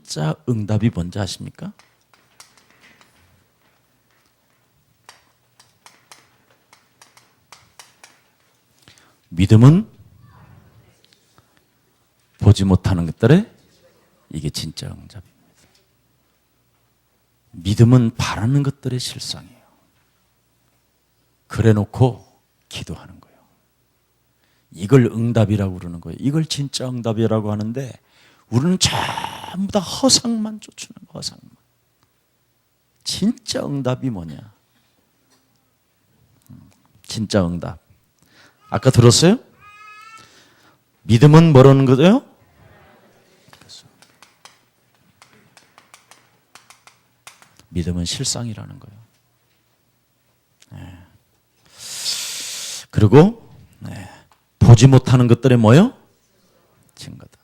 진짜 응답이 뭔지 아십니까? 믿음은 보지 못하는 것들에 이게 진짜 응답입니다. 믿음은 바라는 것들의 실상이에요. 그래 놓고 기도하는 거예요. 이걸 응답이라고 그러는 거예요. 이걸 진짜 응답이라고 하는데 우리는 전부 다 허상만 쫓는 거예요. 허상만. 진짜 응답이 뭐냐? 진짜 응답. 아까 들었어요? 믿음은 뭐라는 거예요? 믿음은 실상이라는 거예요. 네. 그리고 보지 못하는 것들의 뭐요? 증거다.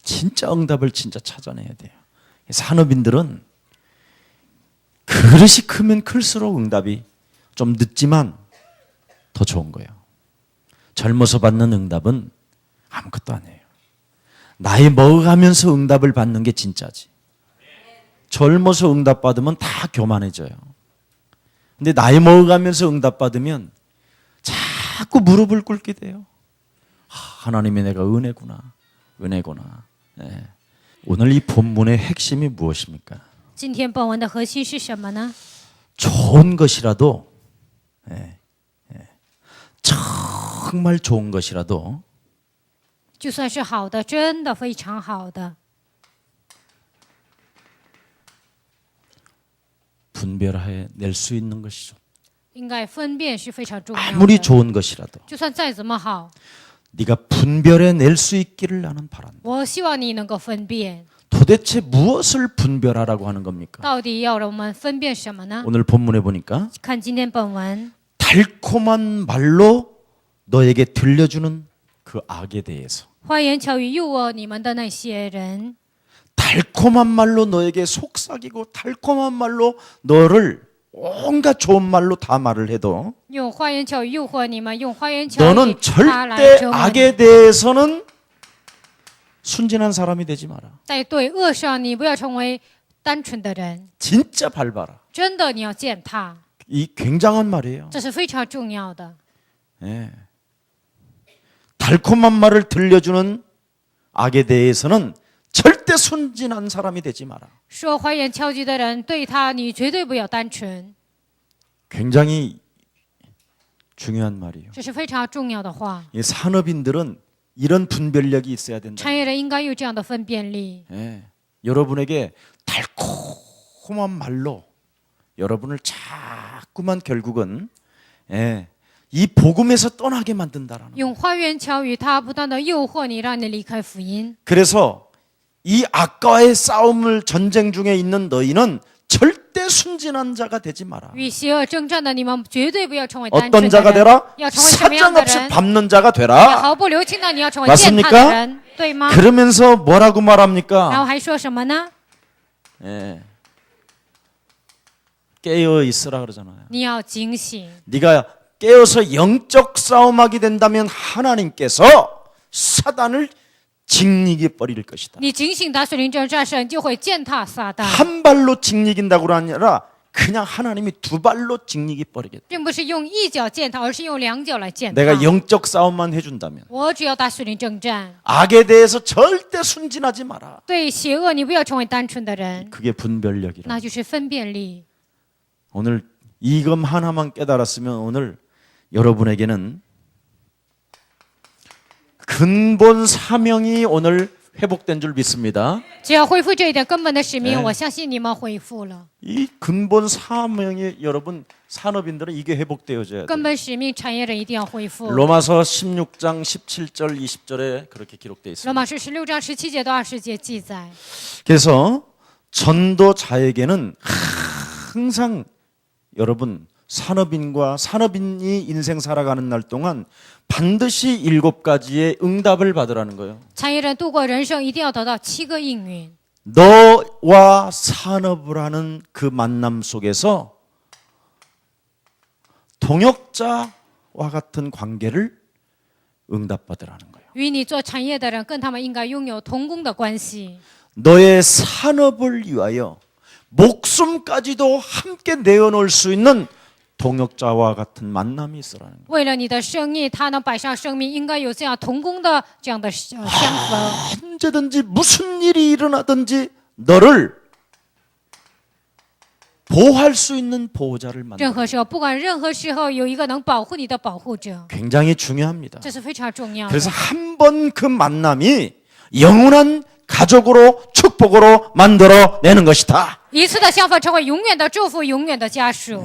진짜 응답을 진짜 찾아내야 돼요. 산업인들은 그릇이 크면 클수록 응답이 좀 늦지만 더 좋은 거예요. 젊어서 받는 응답은 아무것도 아니에요. 나이 먹어가면서 응답을 받는 게 진짜지. 젊어서 응답 받으면 다 교만해져요. 근데 나이 먹어가면서 응답 받으면 자꾸 무릎을 꿇게 돼요. 하나님이 내가 은혜구나. 은혜구나. 네. 오늘 이 본문의 핵심이 무엇입니까? 今天本文的核心是什么呢？ 좋은 것이라도 정말 좋은 것이라도 就算是好的，真的非常好的， 분별해 낼 수 있는 것이죠. 应该分辨是非常重要 아무리 的。 좋은 것이라도 就算再怎么好， 네가 분별해 낼 수 있기를 나는 바란다. 我希望你能够分辨， 도대체 무엇을 분별하라고 하는 겁니까? 到底要我们分辨什么呢？ 오늘 본문에 보니까 看今天本文， 달콤한 말로 너에게 들려주는 그 악에 대해서 花言巧语诱惑你们的那些人， 달콤한 말로 너에게 속삭이고 달콤한 말로 너를 온갖 좋은 말로 다 말을 해도 用花言巧语诱惑你们，用花言巧语 너는 他来 절대 折磨你。 악에 대해서는 순진한 사람이 되지 마라. 在对恶上，你不要成为单纯的人， 진짜 밟아라. 真的你要践踏， 이 굉장한 말이에요. 这是非常重要的。 예. 달콤한 말을 들려주는 악에 대해서는 절대 순진한 사람이 되지 마라. 说花言巧语的人，对他你绝对不要单纯， 굉장히 중요한 말이에요. 这是非常重要的话。 이 산업인들은 이런 분별력이 있어야 된다. 产业人应该有这样的分辨力， 예. 여러분에게 달콤한 말로 여러분을 자꾸만 결국은 이 복음에서 떠나게 만든다라는. 用花言巧语，他不断的诱惑你，让你离开福音。 그래서 이 악과의 싸움을 전쟁 중에 있는 너희는 절대 순진한 자가 되지 마라. 与邪恶征战的你们，绝对不要成为单纯 어떤 的 자가 人， 되라? 要成为什么样的 사정없이 人？ 밟는 자가 要 되라. 毫不留情的，你要成为 맞습니까 践踏的人，对吗？ 그러면서 뭐라고 然 말합니까? 后还说什么呢？ 예. 깨어 있으라 그러잖아요. 你要警醒， 네가 깨어서 영적 싸움하게 된다면 하나님께서 사단을 징익해 버릴 것이다. 你警醒打水灵征战胜，就会践踏撒旦， 한 발로 징익인다고 아니라 그냥 하나님이 두 발로 징익해 버리겠다. 并不是用一脚践踏，而是用两脚来践踏。 내가 영적 싸움만 해준다면 我只要打水灵征战， 악에 대해서 절대 순진하지 마라. 对邪恶你不要成为单纯的人， 그게 분별력이라. 那就是分辨力。 오늘 이것 하나만 깨달았으면 오늘 여러분에게는 근본 사명이 오늘 회복된 줄 믿습니다. 只要恢复这一点根本的使命， 네 我相信你们恢复了。 이 근본 사명이 여러분 산업인들은 이게 회복되어져야 돼요. 根本使命，产业人一定要恢复。 로마서 16장 17절 20절에 그렇게 기록되어 罗 있습니다. 马书16章17节到20节记载， 그래서 전도자에게는 항상 여러분 산업인이 인생 살아가는 날 동안 반드시 7가지의 응답을 받으라는 거예요. 产业人度过人生一定要得到7个应允。 너와 산업을 하는 그 만남 속에서 동역자와 같은 관계를 응답받으라는 거예요. 与你做产业的人，跟他们应该拥有同工的关系。 너의 산업을 위하여 목숨까지도 함께 내어놓을 수 있는 동역자와 같은 만남이 있으라는 거예요. 为了你的生意，他能摆上生命，应该有这样同工的这样的相逢。 언제든지 무슨 일이 일어나든지 너를 보호할 수 있는 보호자를 任 만나. 何时候，不管任何时候，有一个能保护你的保护者， 굉장히 중요합니다. 这是非常重要的。 그래서 한 번 그 만남이 영원한 가족으로 축복으로 만들어내는 것이다. 一次的相逢成为永远的祝福，永远的家属。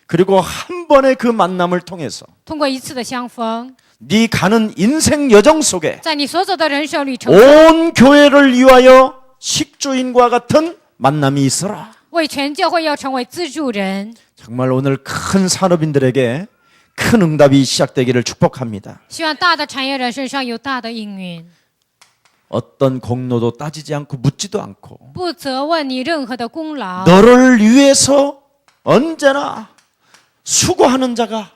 그리고 한 번의 그 만남을 통해서 通过一次的相逢， 네 가는 인생 여정 속에 在你所走的人生旅程中， 온 교회를 위하여 식주인과 같은 만남이 있어라. 为全教会要成为资助人。 정말 오늘 큰 산업인들에게 큰 응답이 시작되기를 축복합니다. 希望大的产业人身上有大的应允， 어떤 공로도 따지지 않고 묻지도 않고 不责问你任何的功劳。 너를 위해서 언제나 수고하는 자가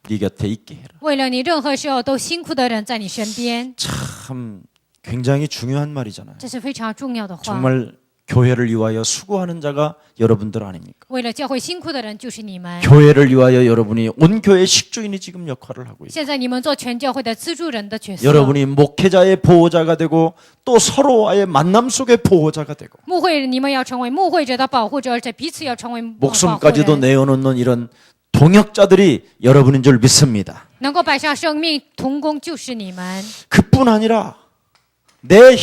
네 곁에 있게 해라. 为了你任何时候都辛苦的人在你身边， 참 굉장히 중요한 말이잖아요. 这是非常重要的话。 정말 교회를 위하여 수고하는 자가 여러분들 아닙니까? 为了教会辛苦的人就是你们。 교회를 위하여 여러분이 온 교회 식주인이 지금 역할을 하고 있어요. 现在你们做全教会的资助人的角色， 여러분이 목회자의 보호자가 되고 또 서로와의 만남 속의 보호자가 되고 牧会你们要成为牧会者的保护者，而且彼此要成为保护 목숨까지도 人， 내어놓는 이런 동역자들이 여러분인 줄 믿습니다. 能够摆上生命同工就是你们。 그뿐 아니라 내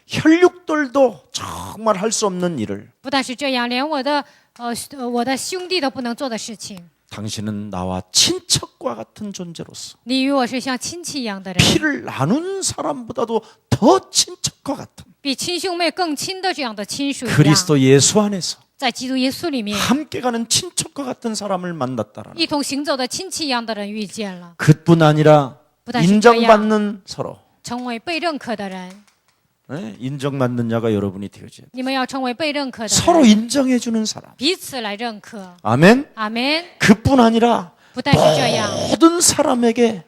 혈육들도 정말 할 수 없는 일을 不但是这样，连我的兄弟都不能做的事情， 당신은 나와 친척과 같은 존재로서 你与我是像亲戚一样的人， 피를 나눈 사람보다도 더 친척과 같은 比亲兄妹更亲的这样的亲属一样， 그리스도 예수 안에서 在基督耶稣里面 함께 가는 친척과 같은 사람을 만났다라는 一同行走的亲戚一样的人遇见了， 그뿐 아니라 不但是这样， 인정받는 서로 成为被认可的人。 네? 인정받는 자가 여러분이 되어줘야 돼요. 你们要成为被认可的 서로 人， 인정해주는 사람 彼此来认可。 아멘. 阿门。 그뿐 아니라 不但是这样， 모든 사람에게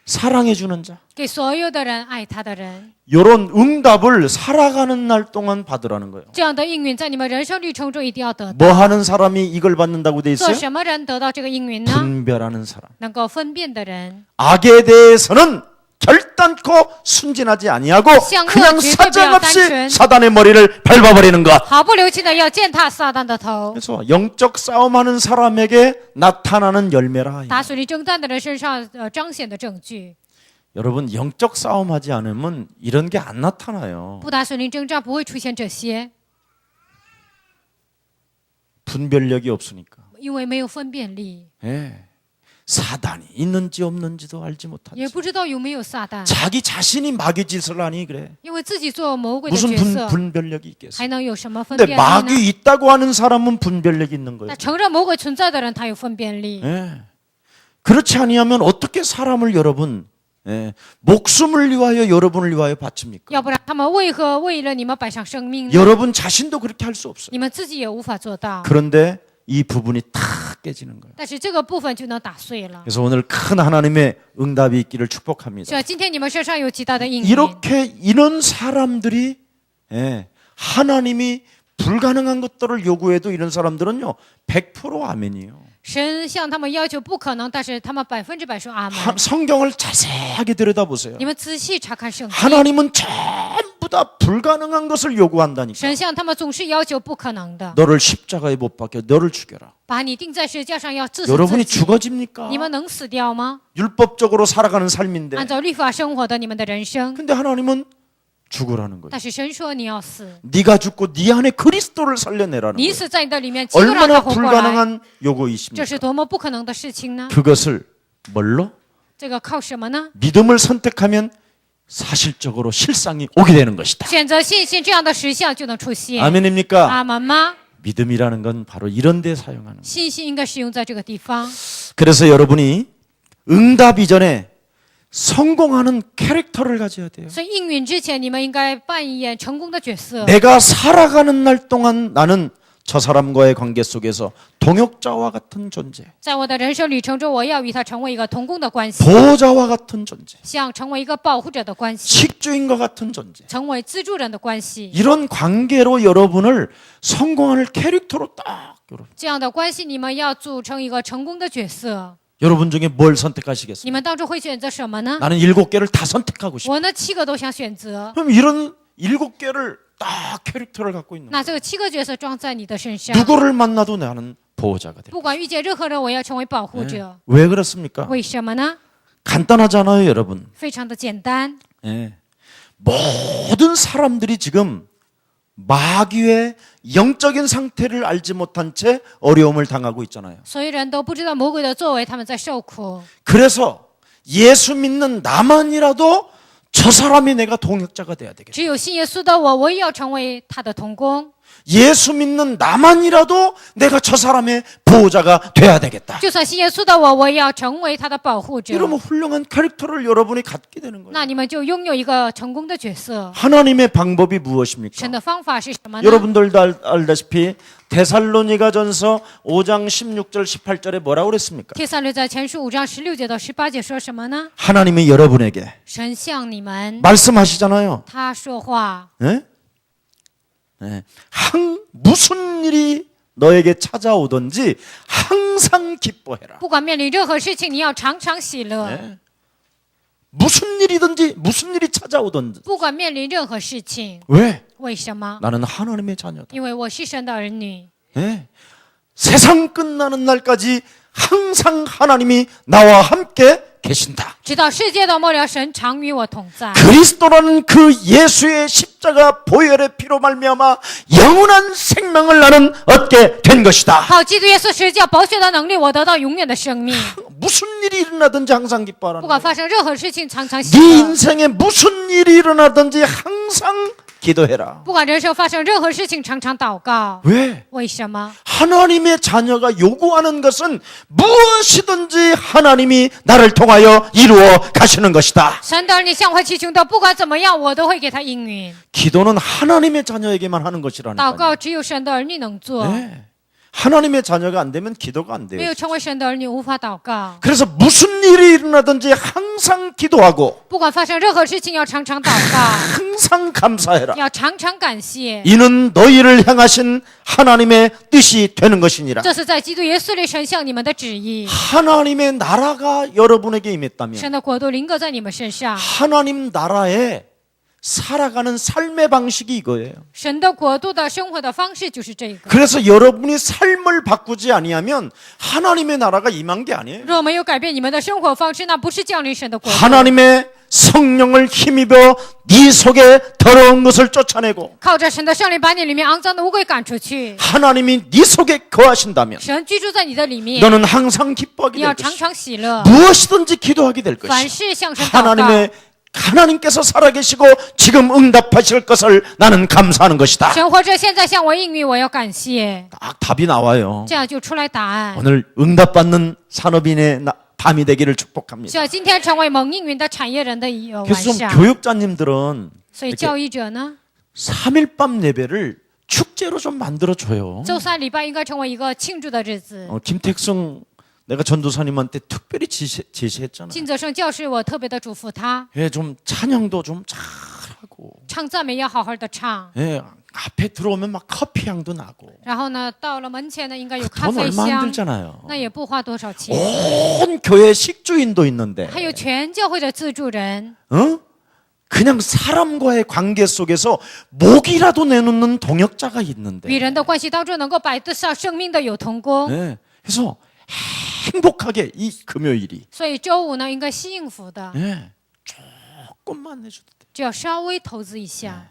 사랑해주는 자 给所有的人爱他的人， 이런 응답을 살아가는 날 동안 받으라는 거예요. 这样的应允在你们人生旅程中一定要得到。 뭐 하는 사람이 이걸 받는다고 돼 做 있어요? 什么人得到这个应允呢？ 분별하는 사람. 能够分辨的人， 악에 대해서는 결단코 순진하지 아니하고 그냥 사정없이 사단의 머리를 밟아버리는 것. 毫不留情的要践踏撒旦的头。 그래서 영적 싸움하는 사람에게 나타나는 열매라. 打属灵征战的人身上彰显的证据。 여러분 영적 싸움하지 않으면 이런 게 안 나타나요. 不打属灵征战不会出现这些， 분별력이 없으니까. 因为没有分辨力， 예. 사단이 있는지 없는지도 알지 也 못하지. 不知道有没有撒旦， 자기 자신이 마귀 짓을 하니 그래. 因为自己做魔鬼的 무슨 角色， 분별력이 있겠어. 还能有什么分 근데 辨力呢？ 마귀 있다고 하는 사람은 분별력이 있는 거예요. 那承认魔鬼存在的人，他有分辨力。 예. 그렇지 아니하면 어떻게 사람을 여러분 목숨을 위하여 여러분을 위하여 바칩니까? 要不然他们为何为了你们摆上生命呢？ 여러분 자신도 그렇게 할 수 없어요. 你们自己也无法做到。 그런데 이 부분이 탁 깨지는 거예요. 但是这个部分就能打碎了。 그래서 오늘 큰 하나님의 응답이 있기를 是 축복합니다. 啊，今天你们身上有极大的应允。 이렇게 이런 사람들이 하나님이 불가능한 것들을 요구해도 이런 사람들은요 100% 아멘이에요. 神向他们要求不可能，但是他们100%说阿门。 성경을 자세하게 들여다보세요. 你们仔细查看圣经， 하나님은 전부 다 불가능한 것을 요구한다니까. 神向他们总是要求不可能的， 너를 십자가에 못 박혀 너를 죽여라. 把你钉在十字架上要致死 여러분이 自己。 죽어집니까? 你们能死掉吗？ 율법적으로 살아가는 삶인데. 按照律法生活的你们的人生， 근데 하나님은 죽으라는 거예요. 但是神说你要死， 네가 죽고 네 안에 그리스도를 살려내라는 你 거예요. 死在你的里面，基督让他 얼마나 活过来， 불가능한 这 요구이십니까? 是多么不可能的事情呢？ 그것을 뭘로? 这个靠什么呢？ 믿음을 선택하면 사실적으로 실상이 오게 되는 것이다. 选择信心，这样的实相就能出现。 아멘입니까? 阿门吗？ 믿음이라는 건 바로 이런 데 사용하는 거예요. 信心应该使用在这个地方。 그래서 여러분이 응답 이전에 성공하는 캐릭터를 가져야 돼요. 所以应允之前，你们应该扮演成功的角色。 내가 살아가는 날 동안 나는 저 사람과의 관계 속에서 동역자와 같은 존재, 在我的人生旅程中，我要与他成为一个同工的关系， 보호자와 같은 존재, 像成为一个保护者的关系， 식주인과 같은 존재. 成为资助人的关系。 이런 관계로 여러분을 성공하는 캐릭터로 딱 여러분. 这样的关系，你们要组成一个成功的角色。 여러분 중에 뭘 선택하시겠어요? 你们当中会选择什么呢？ 나는 7개를 다 선택하고 싶어. 我呢7个都想选择。 그럼 이런 7개를 딱 캐릭터를 갖고 있는 那这个7个角色装在你的身上， 누구를 만나도 나는 보호자가 돼. 不管遇见任何人，我要成为保护者。 왜 그렇습니까? 为什么呢？ 간단하잖아요, 여러분. 非常的简单。 예. 모든 사람들이 지금 마귀의 영적인 상태를 알지 못한 채 어려움을 당하고 있잖아요. 所有人都不知道魔鬼的作为，他们在受苦。 그래서 예수 믿는 나만이라도 저 사람이 내가 동역자가 돼야 되겠다. 只有信耶稣的我，我也要成为他的同工。 예수 믿는 나만이라도 내가 저 사람의 보호자가 돼야 되겠다. 就算信耶稣的我，我也要成为他的保护者。 이러면 훌륭한 캐릭터를 여러분이 갖게 되는 거예요. 那你们就拥有一个成功的角色。 하나님의 방법이 무엇입니까? 神的方法是什么呢？ 여러분들도 알다시피 데살로니가전서 5장 16절 18절에 뭐라고 그랬습니까? 帖撒罗尼迦前书5章16节到18节说什么呢？ 하나님이 여러분에게 神向你们， 말씀하시잖아요. 他说话， 예? 예. 무슨 일이 너에게 찾아오든지 항상 기뻐해라. 不管面临任何事情，你要常常喜乐。 예? 무슨 일이든지 무슨 일이 찾아오든지. 不管面临任何事情， 왜? 为什么？ 나는 하나님의 자녀다. 因为我是神的儿女。 예? 세상 끝나는 날까지 항상 하나님이 나와 함께 계신다. 直到世界的末了，神常与我同在。 그리스도라는 그 예수의 십자가 보혈의 피로 말미암아 영원한 생명을 나는 얻게 된 것이다. 靠基督耶稣十字架宝血的能力，我得到永远的生命。 무슨 일이 일어나든지 항상 기뻐하라는 不管 거야. 发生任何事情，常常喜 네 乐。 인생에 무슨 일이 일어나든지 항상 기도해라. 不管人生发生任何事情，常常祷告。 왜? 为什么？ 하나님의 자녀가 요구하는 것은 무엇이든지 하나님이 나를 통하여 이루어 가시는 것이다. 神的儿女向我祈求的，不管怎么样，我都会给他应允。 기도는 하나님의 자녀에게만 하는 것이라는 祷 거예요. 告只有神的儿女能做， 네. 하나님의 자녀가 안 되면 기도가 안 没 돼요. 有成为神的儿女，无法祷告。 그래서 무슨 일이 일어나든지 항상 기도하고 不管发生任何事情，要常常祷告， 항상 감사해라. 要常常感谢。 이는 너희를 향하신 하나님의 뜻이 되는 것이니라. 这是在基督耶稣里神向你们的旨意。 하나님의 나라가 여러분에게 임했다면 神的国度临格在你们身上， 하나님 나라에 살아가는 삶의 방식이 이거예요. 神的国度的生活的方式就是这个。 그래서 여러분이 삶을 바꾸지 아니하면 하나님의 나라가 임한 게 아니에요. 若没有改变你们的生活方式，那不是降临神的国度。 하나님의 성령을 힘입어 네 속에 더러운 것을 쫓아내고 靠着神的圣灵，把你里面肮脏的污秽赶出去。 하나님이 네 속에 거하신다면 神居住在你的里面， 너는 항상 기뻐하게 你要 될 常 것이다. 常喜乐， 무엇이든지 기도하게 될 凡 것이다. 事向神祷告。 하나님께서 살아계시고 지금 응답하실 것을 나는 감사하는 것이다. 神活着，现在向我应允，我要感谢。 딱 답이 나와요. 这样就出来答案。 오늘 응답받는 산업인의 밤이 되기를 希 축복합니다. 望今天成为蒙应允的产业人的晚 그래서 좀 上。 교육자님들은 所以教育者呢， 3일밤 예배를 축제로 좀 만들어줘요. 周三礼拜应该成为一个庆祝的日子。 김택성 내가 전도사님한테 특별히 제시했잖아요. 金泽圣教师，我特别的嘱咐他， 예, 좀 찬양도 좀 잘하고, 唱赞美要好好的唱。 예, 앞에 들어오면 막 커피 향도 나고, 然后呢，到了门前呢，应该有咖 돈 啡 얼마 안 香， 들잖아요. 那也不花多少钱。 온 교회 식주인도 있는데, 还有全教会的自助人， 어? 그냥 사람과의 관계 속에서 목이라도 내놓는 동역자가 与 있는데, 人的关系当中能够摆得上生命的有同工。 예, 그래서 행복하게 이 금요일이, 所以周五呢，应该幸福的， 예, 조금만 해줘도 돼. 只要稍微投资一下。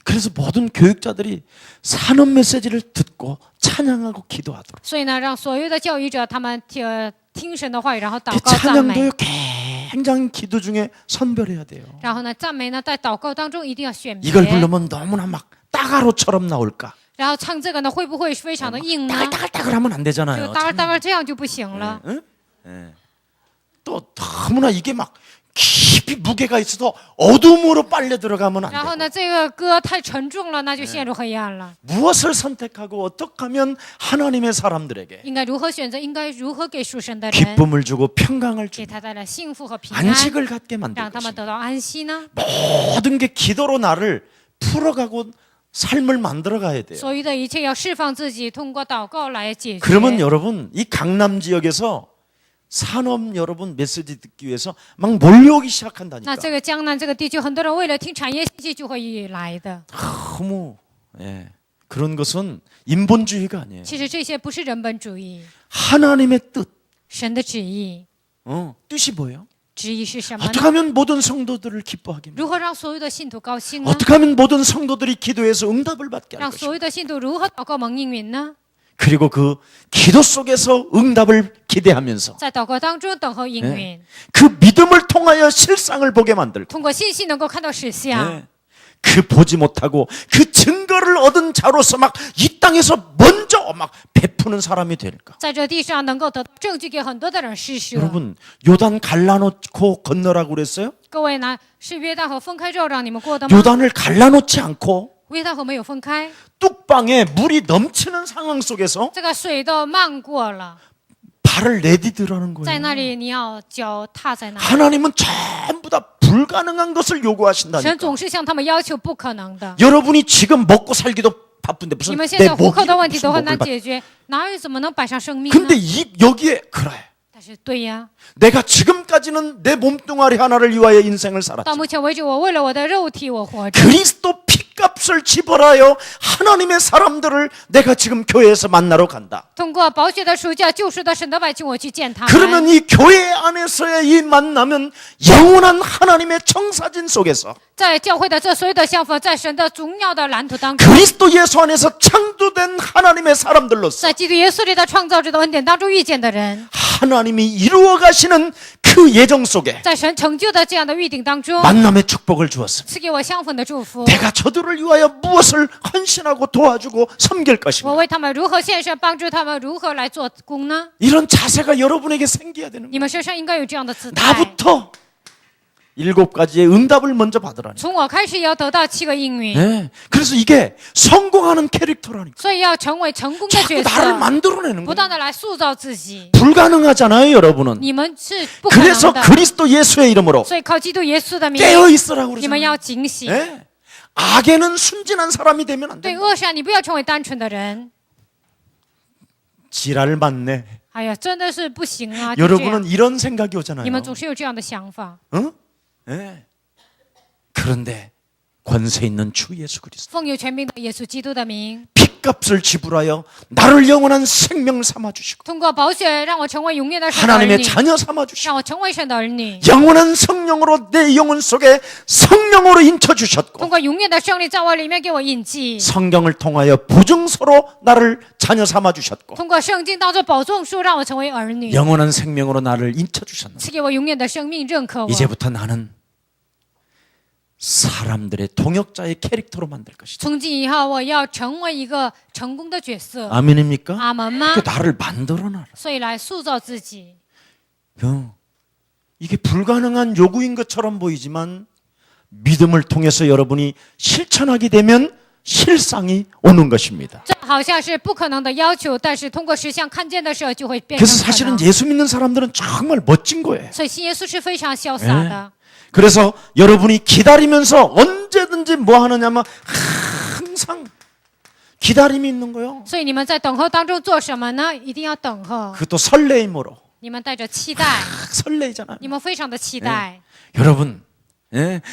그래서 모든 교육자들이 산업 메시지를 듣고 찬양하고 기도하도록. 所以呢，让所有的教育者他们听神的话语，然后祷 그 告赞美 찬양도요 굉장히 기도 중에 선별해야 돼요. 然后呢，赞美呢在祷告当中一定要选别。 이걸 부르면 너무나 막 따가로처럼 나올까? 然后唱这个呢，会不会非常的硬呢？ 따글따글하면 안 就 되잖아요. 当然这样就不行了。 응? 예. 또 너무나 이게 막 깊이 무게가 있어도 어둠으로 빨려 들어가면 然后 안 呢， 되고 这个歌太沉重了，那就陷入黑暗了。 무엇을 선택하고 어떻게 하면 하나님의 사람들에게 应该如何选择？应该如何给属神的人 기쁨을 주고 평강을 给 주고 他带来幸福和平安， 안식을 갖게 만들 让他们 것입니다. 得到安息呢？ 모든 게 기도로 나를 풀어가고 삶을 만들어가야 돼요. 所有的一切要释放自己，通过祷告来解决。 그러면 여러분 이 강남 지역에서 산업 여러분 메시지 듣기 위해서 막 몰려오기 那 시작한다니까. 这个江南这个地区，很多人为了听产业信息就会来的。 너무 그런 것은 인본주의가 아니에요. 其实这些不是人本主义， 하나님의 뜻. 神的旨意。 뜻이 뭐예요? 旨意是什么 어떻게 呢？ 하면 모든 성도들을 기뻐하게 합니까? 如何让所有的信徒高兴呢？ 어떻게 하면 모든 성도들이 기도해서 응답을 받게 할 让 것인가? 所有的信徒如何祷告蒙应允呢？ 그리고 그 기도 속에서 응답을 기대하면서 在祷告当中等候应允， 그 믿음을 통하여 실상을 보게 만들고 通过信心能够看到实相。 그 보지 못하고 그 증거를 얻은 자로서 막 이 땅에서 먼저 막 베푸는 사람이 될까? 在这地上能够得到证据给很多的人施舍。 여러분 요단 갈라놓고 건너라고 그랬어요? 各位呢，是约旦河分开之后让你们过的吗？ 요단을 갈라놓지 않고 约旦河没有分开， 뚝방에 물이 넘치는 상황 속에서 这个水都漫过了， 발을 내디디라는 在 거예요. 那里你要脚踏在那里。 하나님은 전부 다 불가능한 것을 神 요구하신다니까. 总是向他们要求不可能的。 여러분이 지금 먹고 살기도 바쁜데 你 무슨 们现 내 在糊 목이 口的问题 무슨 都很 목을 难 받... 解决，哪有怎么能摆上生命 근데 呢？ 여기에 그래. 但是对呀， 내가 지금까지는 내 몸뚱아리 하나를 위하여 인생을 到 살았지. 目前为止，我为了我的肉体我活着。 그리스도 피값을 지불하여 하나님의 사람들을 내가 지금 교회에서 만나러 간다. 通过宝血的赎价救赎的神的百姓，我去见他 그러면 们。 이 교회 안에서의 이 만남은 영원한 하나님의 청사진 속에서 在教会的这所有的相逢，在神的荣耀的蓝图当中， 그리스도 예수 안에서 창조된 하나님의 사람들로서 在基督耶稣里的创造者的恩典当中遇见的人， 하나님이 이루어 가시는 그 예정 속에 在神成就的这样的预定当中， 만남의 축복을 주었습니다. 赐给我相逢的祝福。 내가 저들을 위하여 무엇을 헌신하고 도와주고 섬길 我 것인가. 为他们如何献身，帮助他们如何来做工呢？ 이런 자세가 여러분에게 생겨야 되는 你们身上应该有这样的姿 거예요. 态。 나부터 7가지의 응답을 먼저 받으라니. 从我开始也要得到7个应允， 네. 그래서 이게 성공하는 캐릭터라니까. 所以要成为成功的 자꾸 角 나를 色， 만들어내는 不 거예요. 断的来塑造自己。 불가능하잖아요, 여러분은. 你们是不可 그래서 能的， 그리스도 예수의 이름으로 所以靠基督耶稣的名， 깨어 있으라고 你们 그러잖아요. 要警醒。 네. 악에는 순진한 사람이 되면 안 对 돼. 恶善，你不要成为单纯的人。 지랄 맞네. 哎呀，真的是不行啊！就这样 여러분은 이런 생각이 오잖아요. 你们总是有这样的想法。 응? 네. 그런데 권세 있는 주 예수 그리스도 奉有权柄的耶稣基督的名， 핏값을 지불하여 나를 영원한 생명 삼아 주시고 通过宝血让我成为永远的神的儿 하나님의 女， 자녀 삼아 주시고 让我成为神的儿女。 영원한 성령으로 내 영혼 속에 성령으로 인쳐 주셨고 通过永远的胜利在我里面给我印记， 성경을 통하여 보증서로 나를 자녀 삼아 주셨고 通过圣经当作保证书让我成为儿女， 영원한 생명으로 나를 인쳐 주셨는데 赐给我永远的生命，认可我。 이제부터 나는 사람들의 동역자의 캐릭터로 만들 것이다. 从今以后，我要成为一个成功的角色。 아멘입니까? 阿门吗 그 ？ 나를 만들어놔라. 所以来塑造自己。 이게 불가능한 요구인 것처럼 보이지만 믿음을 통해서 여러분이 실천하게 되면 실상이 오는 것입니다. 这好像是不可能的要求，但是通过实相看见的时候，就会变 그래서 成可 사실은 能。 예수 믿는 사람들은 정말 멋진 거예요. 所以信耶稣是非常潇洒的。 그래서 여러분이 기다리면서 언제든지 뭐 하느냐면 항상 기다림이 있는 거예요. 所以你们在等候当中做什么呢？一定要等候， 그것도 설레임으로 你们带着期待， 설레잖아요. 你们非常的期待。 여러분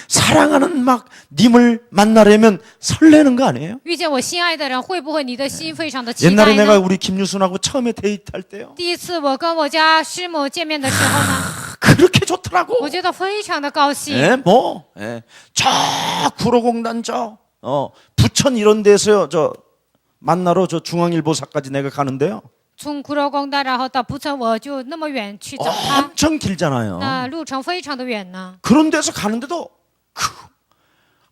사랑하는 막 님을 만나려면 설레는 거 아니에요? 遇见我心爱的人，会不会你的心非常的期待 옛날에 내가 呢？ 우리 김유순하고 처음에 데이트할 때요. 第一次我跟我家师母见面的时候呢， 그렇게 좋더라고. 我觉得非常的高兴。 저 구로공단 부천 이런 데서요. 저 만나러 저 중앙일보사까지 내가 가는데요. 从骷髅宫的，然后到蒲城，我就那么远去找他， 엄청 길잖아요. 那路程非常的远呢。 그런 데서 가는데도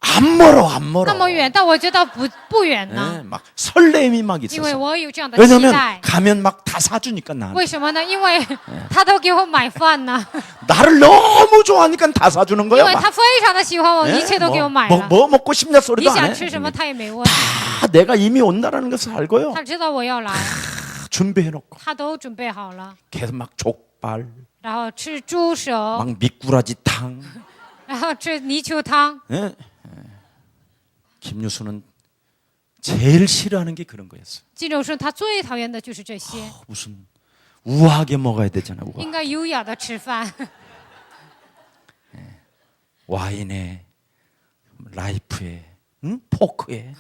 안 멀어, 안 멀어. 那么远，但我觉得不远呢， 예, 막 설렘이 막 因为 있어서. 我有这样的期 왜냐면 待。 가면 막 다 사주니까 나. 为什么呢？因为他都给我买饭呢， 나를 너무 좋아하니까 다 사주는 因 거야. 为 막. 他非常的喜欢我， 예? 一切都给我买 뭐, 了。 뭐 먹고 싶냐 你 소리도 안 想 해. 吃什么，他也没问， 다 내가 이미 온다라는 것을 알고요. 他知道我要来， 준비해놓고 他都准备好了， 계속 막 족발, 然后吃猪手， 막 미꾸라지 탕. 然后吃泥鳅汤。 예? 예. 김유수는 제일 싫어하는 게 그런 거였어요. 金正顺他最讨厌的就是这些， 무슨 우아하게 먹어야 되잖아. 应 우아. 该优雅的吃饭， 와인에 라이프에 응? 포크에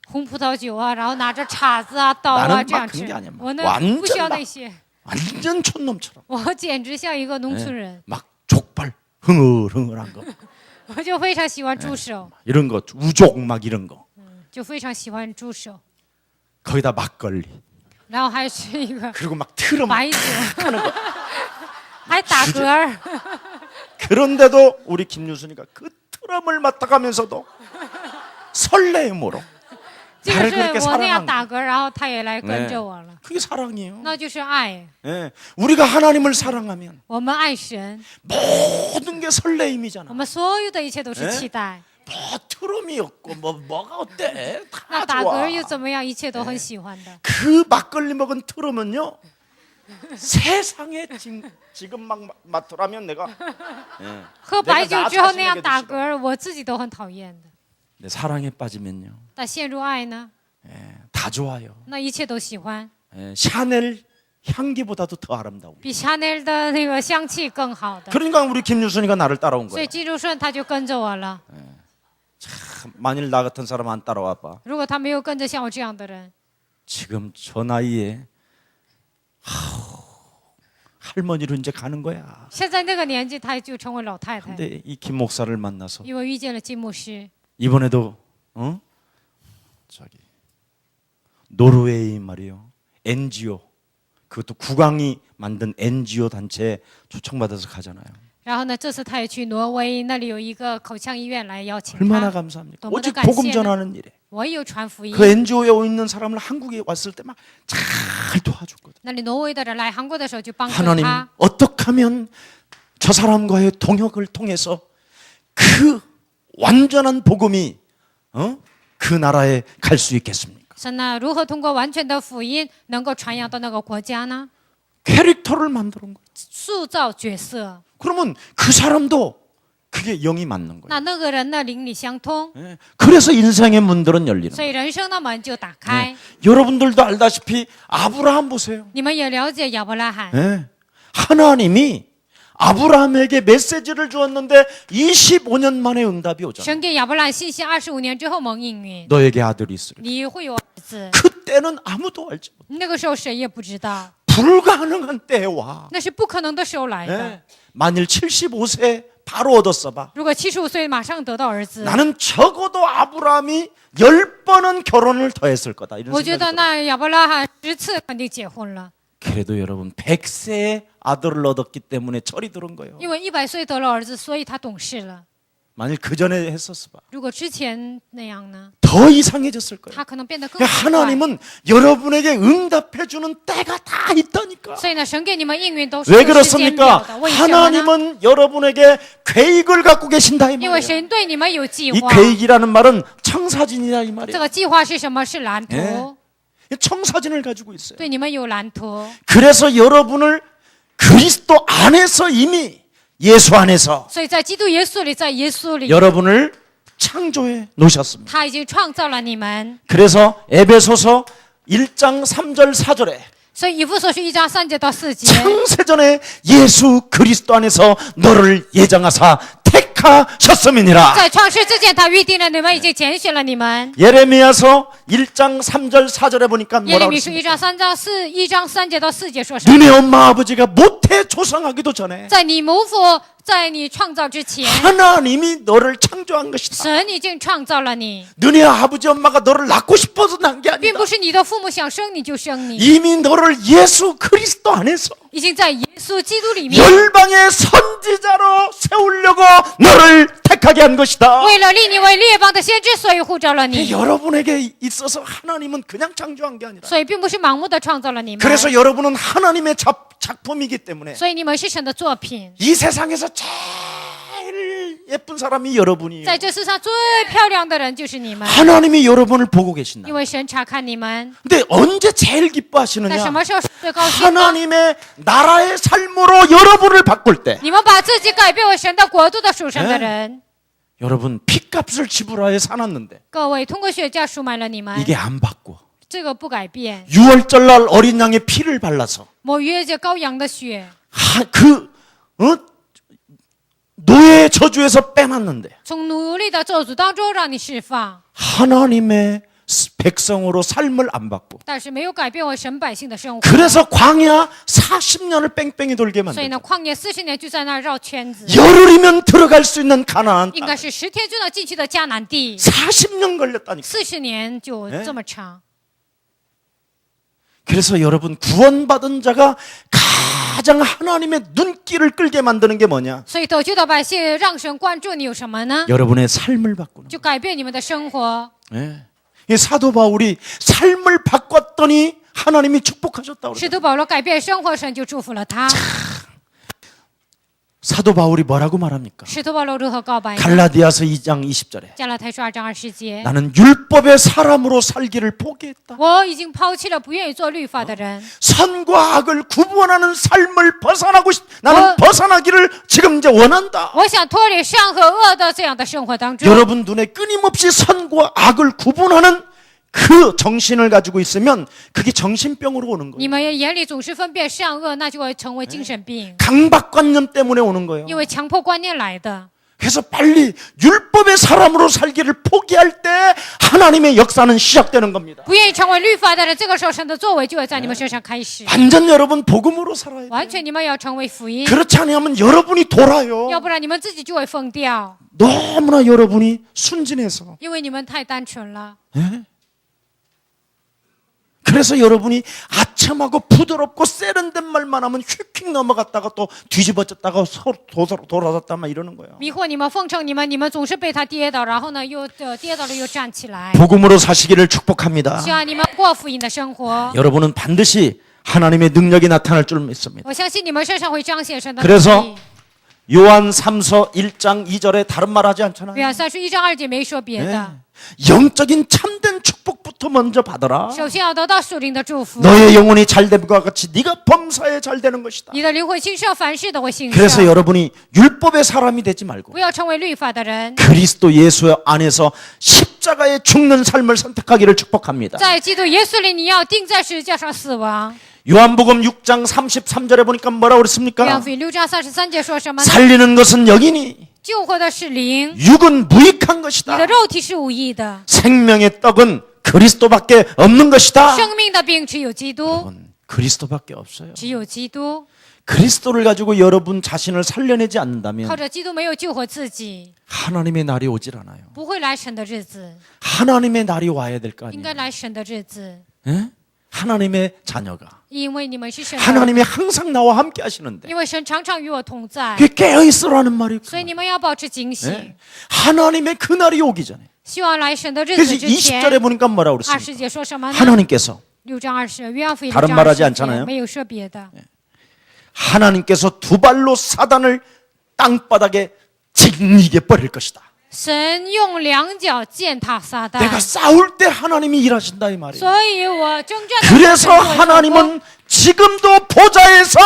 红葡萄酒啊，然后拿着叉子啊、刀 나는 啊这样 막 吃 그런 게 아니야. 。我呢 완전 不需要 막 那些， 완전 촌놈처럼 我简直像一个农村人， 막 족발 흥얼흥얼한 거 我就非常喜欢猪手， 이런 거 우족 막 이런 거 就非常喜欢猪手， 거기다 막걸리 然后还是一个 그리고 막 틀어 막 白酒，还打嗝儿。 그런데도 우리 김유순이가 그 트럼을 맡아가면서도 설레임으로 这 나를 个 그렇게 是我那样 사랑한 打嗝，然后他也来跟着我了， 그게 사랑이에요. 那就是爱。 예. 우리가 하나님을 사랑하면 我们爱神， 모든 게 설레임이잖아. 我们所有的一切都是期待。 뭐 트럼이 없고 뭐가 어때? 那 다 打 좋아. 嗝又怎么样？一切都很喜欢的。 그 막걸리 먹은 트럼은요 세상에 지금 막 맡으라면 내가 喝白酒之后那样 내가 打 나 嗝，我自己都很讨厌的。 내 사랑에 빠지면요 但陷入爱呢， 다 좋아요. 那一切都喜欢， 샤넬 향기보다도 더 아름다워. 比 Chanel 的那个香气更好的。 그러니까 우리 김유순이가 나를 따라온 所以 거야. 金如顺他就跟着我了。 만일 나 같은 사람 안 따라와 봐. 如果他没有跟着像我这样的人， 지금 저 나이에 할머니로 이제 가는 거야. 现在那个年纪他就成为老太太。 근데 이 김 목사를 만나서 因为遇见了金牧师， 이번에도 저기 노르웨이 말이요 NGO 그것도 국왕이 만든 NGO 단체에 초청받아서 가잖아요. 然后呢，这次他也去挪威，那里有一个口腔医院来邀请 얼마나 他。 감사합니까? 너무나 오직 감사해요. 복음 전하는 일에 我也有传福音 그 ， NGO에 있는 사람을 한국에 왔을 때 막 잘 도와줬거든. 那里挪威的人来韩国的时候就帮助 하나님 他。 어떻게 하면 저 사람과의 동역을 통해서 그 완전한 복음이 그 나라에 갈 수 있겠습니까? 神呢，如何通过完全的福音能够传扬到那个国家呢？ 캐릭터를 만드는 거예요. 塑造角色， 그러면 그 사람도 그게 영이 맞는 거예요. 那个人呢灵里相通， 예. 그래서 인생의 문들은 열리는 所以人生的门就打开。 거예요. 여러분들도 알다시피 아브라함 보세요. 你们也了解亚伯拉罕， 예. 하나님이 아브라함에게 메시지를 주었는데 25년 만에 응답이 오잖아요. 神给亚伯拉罕信息25年之后蒙应允， 너에게 아들이 있으리라. 你会有儿子。 그때는 아무도 알지 못. 那个时候谁也不知道， 불가능한 때에 와. 那是不可能的时候来的。 예. 만일 75세 바로 얻었어 봐. 如果75岁马上得到儿子， 나는 적어도 아브라함이 10번은 결혼을 더 했을 거다. 이런 我觉得 생각이 들어요. 那亚伯拉罕10次肯定结婚了， 그래도 여러분 100세에 아들을 얻었기 때문에 철이 들은 거예요. 因为100岁得了儿子，所以他懂事了。 만일 그 전에 했었어 봐. 如果之前那样呢， 더 이상해졌을 거예요. 他可能变得更 그러니까 奇怪。 하나님은 여러분에게 응답해 주는 때가 다 있다니까. 所以呢，神给你们应允都是 왜 有时间表 그렇습니까? 的。为什么呢？ 하나님은 여러분에게 계획을 갖고 계신다 이 因为 말이에요. 神对你们有计 이 划。 계획이라는 말은 청사진이다 이 这 말이에요. 个计划是什么？是蓝图， 예. 청사진을 가지고 있어요. 对你们有蓝图。 그래서 여러분을 그리스도 안에서 이미 예수 안에서 所以在基督耶稣里，在耶稣里， 여러분을 창조해 놓으셨습니다. 他已经创造了你们。 그래서 에베소서 1장 3절 4절에 所以以弗所书1章3节到4节， 창세전에 예수 그리스도 안에서 너를 예정하사 택하셨음이니라. 在创世之前，他预定了你们，已经拣选了你们。 예레미야서 1장 3절 4절에 보니까 耶利 뭐라고 米书1 그랬습니까? 章3节到4节说什么？ 너네 엄마 아버지가 모태 조상하기도 전에 在你母父，在你创造之前， 하나님이 너를 창조한 것이다. 神已经创造了你。 너네 아버지 엄마가 너를 낳고 싶어서 난 게并 아니다. 不是你的父母想生你就生你， 이미 너를 예수 그리스도 안에서 已经在耶稣基督里面， 열방의 선지자로 세우려고 너를 택하게 한 것이다. 为了立你为列邦的先知，所以呼召了你。 여러분에게 있어서 하나님은 그냥 창조한 게 아니라 所以并不是盲目的创造了你们， 그래서 여러분은 하나님의 작품이기 때문에 所以你们是神的作品。 이 세상에서 제일 예쁜 사람이 여러분이에요. 在这世上最漂亮的人就是你们， 하나님이 여러분을 보고 계신다. 因为神察看你们。 근데 언제 제일 在什 기뻐하시느냐? 么时候是最高兴呢？ 하나님의 나라의 삶으로 여러분을 바꿀 때 你们把自己改变为神的国度的属神的人。 여러분 피값을 지불하여 사놨는데 各位，通过血价赎买了你们， 이게 안 바꿔. 这个不改变。 6월절날 어린 양의 피를 발라서 某逾越节羔羊的血， 노예의 저주에서 빼놨는데 从奴隶的咒诅当中让你释放， 하나님의 백성으로 삶을 안 바꾸고 但是没有改变为神百姓的生活。 그래서 광야 40년을 뺑뺑이 돌게 所以呢， 만들고 旷野40年就在那儿绕圈子， 열흘이면 들어갈 수 있는 가나안 应 땅 该是10天就能进去的迦南地， 40년 걸렸다니까. 40年就这么长。 그래서 여러분 구원받은 자가 가장 하나님의 눈길을 끌게 만드는 게 뭐냐? 所以得救的百姓让神关注你有什么呢？ 여러분의 삶을 바꾸는 就改变你们的生活。 예. 이 사도 바울이 삶을 바꿨더니 하나님이 축복하셨다고 그래요. 使徒保罗改变生活，神就祝福了他。 사도 바울이 뭐라고 말합니까? 使徒保罗如何告白呢？ 갈라디아서 2장 20절에 加拉太书2章20节， 나는 율법의 사람으로 살기를 포기했다. 我已经抛弃了不愿意做律法的人， 선과 악을 구분하는 삶을 나는 뭐- 벗어나기를 지금 이제 원한다. 我想脱离善和恶的这样的生活当中。 여러분 눈에 끊임없이 선과 악을 구분하는 그 정신을 가지고 있으면 그게 정신병으로 오는 你 거예요. 们眼里总是分辨善恶，那就会成为精神病， 강박관념 때문에 오는 거예요. 因为强迫观念来的。 그래서 빨리 율법의 사람으로 살기를 포기할 때 하나님의 역사는 시작되는 겁니다. 不愿意成为律法的人，这个时候神的作为就会在你们身上开始。 완전 여러분 복음으로 살아야 돼요. 完全你们要成为福音， 그렇지 않으면 여러분이 돌아요. 要不然你们自己就会疯掉， 너무나 여러분이 순진해서. 因为你们太单纯了。 예? 그래서 여러분이 아첨하고 부드럽고 세련된 말만 하면 휙휙 넘어갔다가 또 뒤집어졌다가 돌아섰다만 이러는 거예요. 迷惑你们，奉承你们，你们总是被他跌倒，然后呢又跌倒了又站起来。 복음으로 사시기를 축복합니다. 希望你们过福音的生活。 여러분은 반드시 하나님의 능력이 나타날 줄 믿습니다. 我相信你们身上会彰显神的 그래서 能力。 요한 3서 1장 2절에 다른 말 하지 않잖아요. 约翰31章2节没说别的， 예. 영적인 참된 축복부터 먼저 받아라. 首先要得到属灵的祝福。 너의 영혼이 잘됨과 같이 네가 범사에 잘 되는 것이다. 你的灵会兴盛，凡事都会兴 그래서 盛。 여러분이 율법의 사람이 되지 말고 不要成为律法的人， 그리스도 예수 안에서 십자가에 죽는 삶을 선택하기를 축복합니다. 在基督耶稣里，你要钉在十字架上死亡。 요한복음 6장 33절에 보니까 뭐라고 约 그랬습니까? 翰福音6章33节说什么呢？ 살리는 것은 영이니 救活的是灵， 육은 무익한 你 것이다. 的肉体是无益的。 생명의 떡은 그리스도밖에 없는 것이다. 生命的饼只有基督， 여러분, 그리스도밖에 없어요. 只有基督。 그리스도를 가지고 여러분 자신을 살려내지 靠 않는다면 着基督没有救活自己， 하나님의 날이 오질 않아요. 不会来神的日子。 하나님의 날이 와야 될 거 应该 아니에요. 来神的日子， 예? 하나님의 자녀가 因为你们是神的， 하나님이 항상 나와 함께 하시는데 因为神常常与我同在， 그게 깨어 있으라는 말이 所以你们要保持警醒。 예? 하나님의 그 날이 오기 전에 希望来神的日 그래서 子之前。 20절에 보니까 뭐라고 20 그랬습니까? 节说什么呢？ 하나님께서 6章20，约翰福音 다른 6 말 章 하지 20 않잖아요 节没有说别的。 하나님께서 두 발로 사단을 땅바닥에 짓이게 버릴 것이다. 神用两脚践踏撒旦， 내가 싸울 때 하나님이 일하신다 이 말이에요. 所以我征战的时候 그래서 神会成功 하나님은 지금도 보좌에서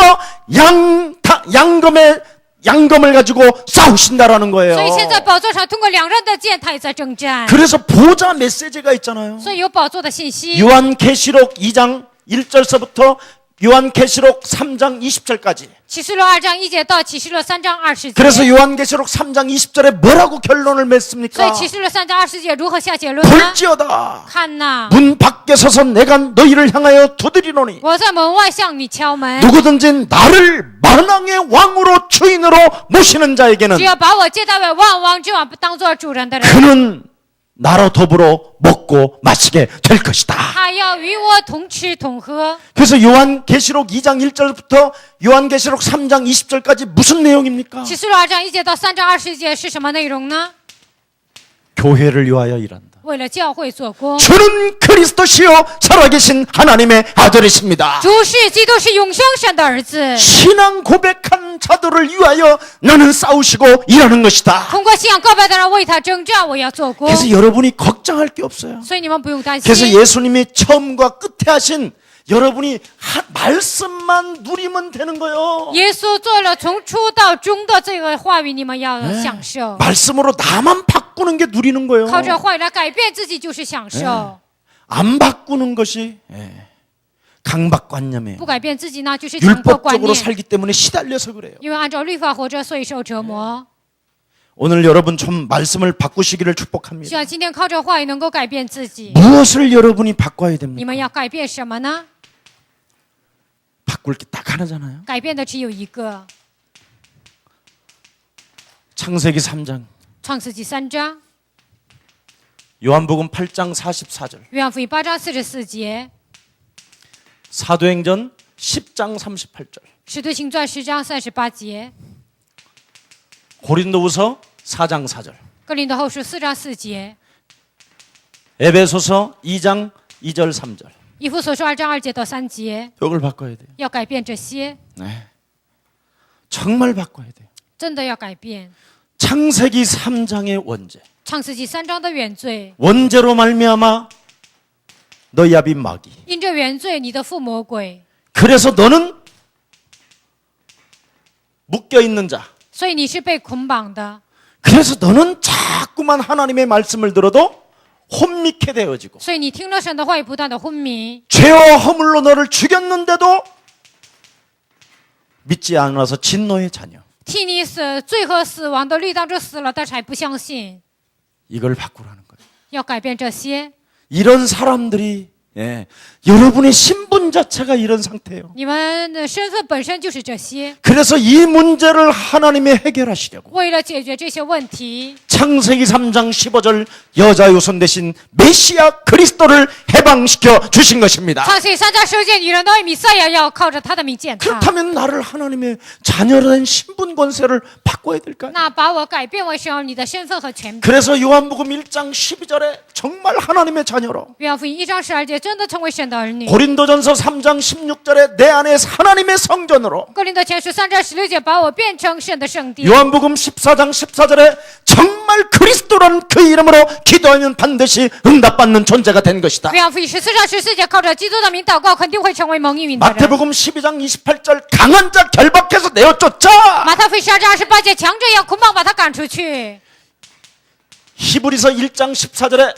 양검을 가지고 싸우신다라는 거예요. 所以现在宝座上通过两人的剑，他也在征战， 그래서 보좌 메시지가 있잖아요. 所以有宝座的信息。 요한계시록 2장 1절서부터 요한계시록 3장 20절까지. 启示录2章1节到启示录3章20节。 그래서 요한계시록 3장 20절에 뭐라고 결론을 所以 맺습니까? 启示录3章20节如何下结论呢？ 볼지어다 看呐， 문 밖에 서서 내가 너희를 향하여 두드리노니 我在门外向你敲门， 누구든지 나를 만왕의 왕으로 주인으로 모시는 자에게는 只要把我接待为万王之王当做主人的人， 그는 나로 더불어 먹고 마시게 될 것이다. 他要与我同吃同喝。 그래서 요한계시록 2장 1절부터 요한계시록 3장 20절까지 무슨 내용입니까? 启示录2章1节到3章20节是什么内容呢？ 교회를 위하여 일한다. 为了教会做工。 주는 그리스도시요 살아계신 하나님의 아들이십니다. 主是基督，是永生神的儿子。 신앙 고백한 자들을 위하여 나는 싸우시고 일하는 것이다. 通过信仰告白的人为他征战，我要做工。 그래서 여러분이 걱정할 게 없어요. 所以你们不用担 그래서 心。 예수님이 처음과 끝에 하신 여러분이 말씀만 누리면 되는 거예요. 耶稣做了从初到终的这个话语，你们要享受。 말씀으로 나만 바꾸는 게 누리는 거예요. 靠着话语来改变自己就是享受， 안 바꾸는 것이 강박관념이에요. 不改变自己呢就是强迫观 율법적으로 念。 살기 때문에 시달려서 그래요. 因为按照律法活着，所以受折磨。 오늘 여러분 좀 말씀을 바꾸시기를 希 축복합니다. 望今天靠着话语能够改变自己。 무엇을 여러분이 바꿔야 你 됩니까? 们要改变什么呢？ 바꿀 게 딱 하나잖아요. 改变的只有一个。 창세기 3장, 创世纪3章， 요한복음 8장 44절, 约翰福音8章44节， 사도행전 10장 38절, 使徒行传10章38节， 고린도후서 4장 4절, 哥林多后书4章4节， 에베소서 2장 2절 3절. 以弗所书2章2节到3节， 이걸 바꿔야 돼요. 要改变这些， 네. 정말 바꿔야 돼요. 真的要改变。 창세기 3장의 원죄. 创世纪3章的原罪， 원죄로 말미암아 너희 아비 마귀. 因这原罪，你的父魔鬼， 그래서 너는 묶여 있는 자. 所以你是被捆绑的。 그래서 너는 자꾸만 하나님의 말씀을 들어도 혼미케 되어지고 所以你听了神的话语，不断的昏迷， 죄와 허물로 너를 죽였는데도 믿지 않아서 진노의 자녀. 替你死罪和死亡的律当中死了，但是还不相信， 이걸 바꾸라는 거예요. 要改变这些。 이런 사람들이 여러분의 신분 자체가 이런 상태예요. 你们的身份本身就是这些， 그래서 이 문제를 하나님이 해결하시려고 为了解决这些问题， 창세기 3장 15절 여자 요손 대신 메시아 그리스도를 해방시켜 주신 것입니다. 创世纪3章15节，女人的弥赛亚要靠着他的名见他。 그렇다면 나를 하나님의 자녀된 신분 권세를 바꿔야 될까요? 那把我改变为神你的身份和权柄。 그래서 요한복음 1장 12절에 정말 하나님의 자녀로, 约翰福音1章12节，真的成为神的儿女。 고린도전서 3장 16절에 내 안에 하나님의 성전으로, 哥林多前书3章16节，把我变成神的圣殿。 요한복음 14장 14절에 정말 그리스도란 그 이름으로 기도하면 반드시 응답받는 존재가 된 것이다. 约翰福音14章14节，靠着基督的名祷告，肯定会成为蒙应允的人。 마태복음 12장 28절 강한 자 결박해서 내어쫓자. 马太福音12章28节，强者要捆绑把他赶出去。 히브리서 1장 14절에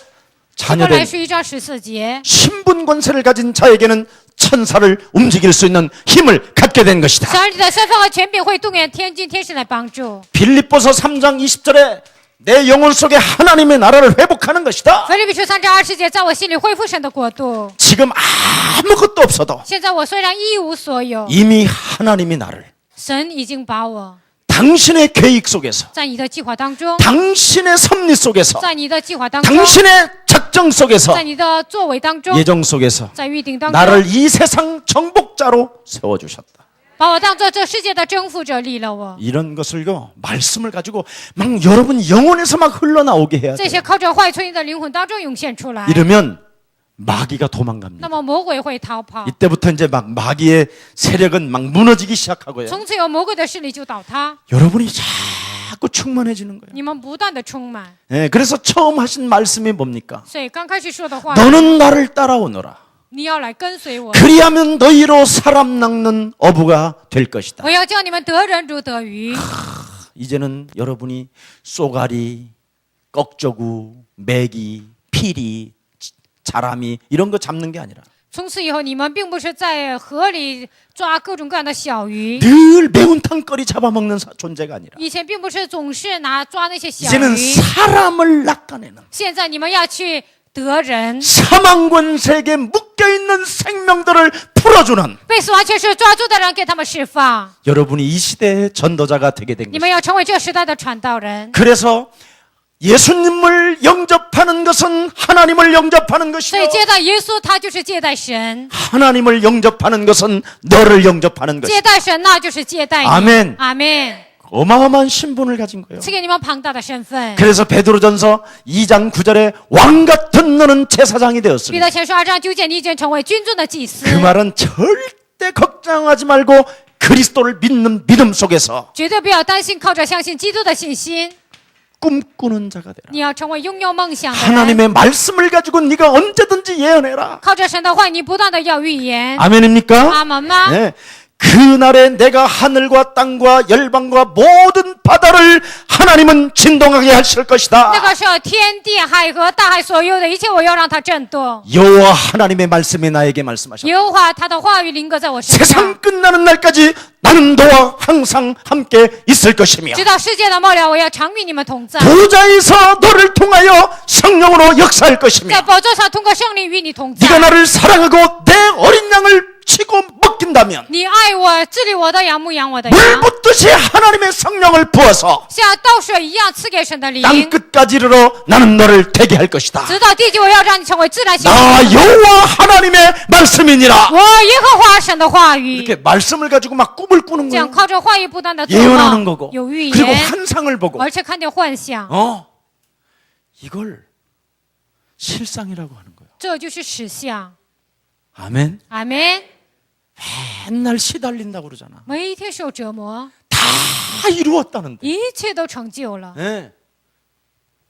希伯来 자녀된 书1章14节， 신분 권세를 가진 자에게는 천사를 움직일 수 있는 힘을 갖게 된 것이다. 小儿子的身份和权柄会动员天君天使来帮助。 빌립보서 3장 20절에 내 영혼 속에 하나님의 나라를 회복하는 것이다. 腓立比书3章20节，在我心里恢复神的国度。 지금 아무것도 없어도 现在我虽然一无所有， 이미 하나님이 나를 神已经把我 당신의 계획 속에서, 在你的计划当中， 당신의 섭리 속에서, 在你的计划当中， 당신의 작정 속에서, 在你的作为当中， 예정 속에서 在预定当中， 나를 이 세상 정복자로 세워주셨다. 把我当做这世界的征服者立了我。 이런 것을요, 말씀을 가지고 막 여러분 영혼에서 막 흘러나오게 해야 这 돼요. 些靠着话语从你的灵魂当中涌现出来， 이러면 마귀가 도망갑니다. 那么魔鬼会逃跑， 이때부터 이제 막 마귀의 세력은 막 무너지기 시작하고요. 从此有魔鬼的势力就倒塌。 여러분이 자꾸 충만해지는 거예요. 你们不断的充满， 그래서 처음 하신 말씀이 뭡니까? 所以刚开始说的话， 너는 나를 따라오너라. 你要来跟随我， 그리하면 너희로 사람 낚는 어부가 될 것이다. 我要叫你们得人如得鱼。 이제는 여러분이 쏘가리, 꺽저구, 메기, 피리, 자라미 이런 거 잡는 게 아니라 从此以后，你们并不是在河里抓各种各样的小鱼， 늘 매운탕거리 잡아먹는 존재가 아니라 以前并不是总是抓那些小 이제는 鱼， 사람을 낚아내는 现在你们要去得人， 사망권세에 묶여있는 생명들을 풀어주는 被死亡权势抓住的人给他们释放。 여러분이 이 시대의 전도자가 되게 된 你 것입니다. 们要成为这时代的传道人。 그래서 예수님을 영접하는 것은 하나님을 영접하는 所以 것이요 接待耶稣，他就是接待神； 하나님을 영접하는 것은 너를 영접하는 것이요 接待神，那就是接待你。 아멘. 阿门。 어마어마한 신분을 가진 거예요. 赐给你们庞大的身份。 그래서 베드로전서 2장 9절에 왕 같은 너는 제사장이 彼 되었습니다. 得前书2章9节，你已经成为君尊的祭司 그 ， 말은 절대 걱정하지 말고 그리스도를 믿는 믿음 속에서 绝对不要担心，靠着相信基督的信心， 꿈꾸는 자가 되라. 你要成为拥有梦想的人。 하나님의 말씀을 가지고 네가 언제든지 예언해라. 靠着神的话，你不断的要预言。 아멘입니까? 阿门吗？ 네. 그날에 내가 하늘과 땅과 열방과 모든 바다를 하나님은 진동하게 하실 那 것이다. 个时候，天地海和大海所有的一切，我要让它震动。 여호와 하나님의 말씀이 나에게 말씀하셨다. 耶和华他的话语临格在我身上， 세상 끝나는 날까지 나는 너와 항상 함께 있을 것이며 直到世界的末了，我要常与你们同在。 보좌에서 너를 통하여 성령으로 역사할 在 것이며 宝座上通过圣灵与你同在。 네가 나를 사랑하고 내 어린 양을 치고 먹긴다면 你爱我，治理我的羊，牧养我的 물 羊， 붓듯이 하나님의 성령을 부어서 像倒水一样赐给神的灵。 땅 끝까지 이르러 나는 너를 되게 할 것이다. 直到地极，我要让你成为自然形 나 成的。 여호와 하나님의 말씀이니라. 我耶和华神的话语， 이렇게 말씀을 가지고 막 꿈을 꾸는 这样 거예요. 靠着话语不断的做 예언하는 梦， 거고 有预 그리고 言， 환상을 보고 而且看见幻象， 이걸 실상이라고 하는 거예요. 这就是实相。 아멘. 阿门。 맨날 시달린다고 그러잖아. 每一天受折磨， 다 이루었다는데. 一切都成就了。 네.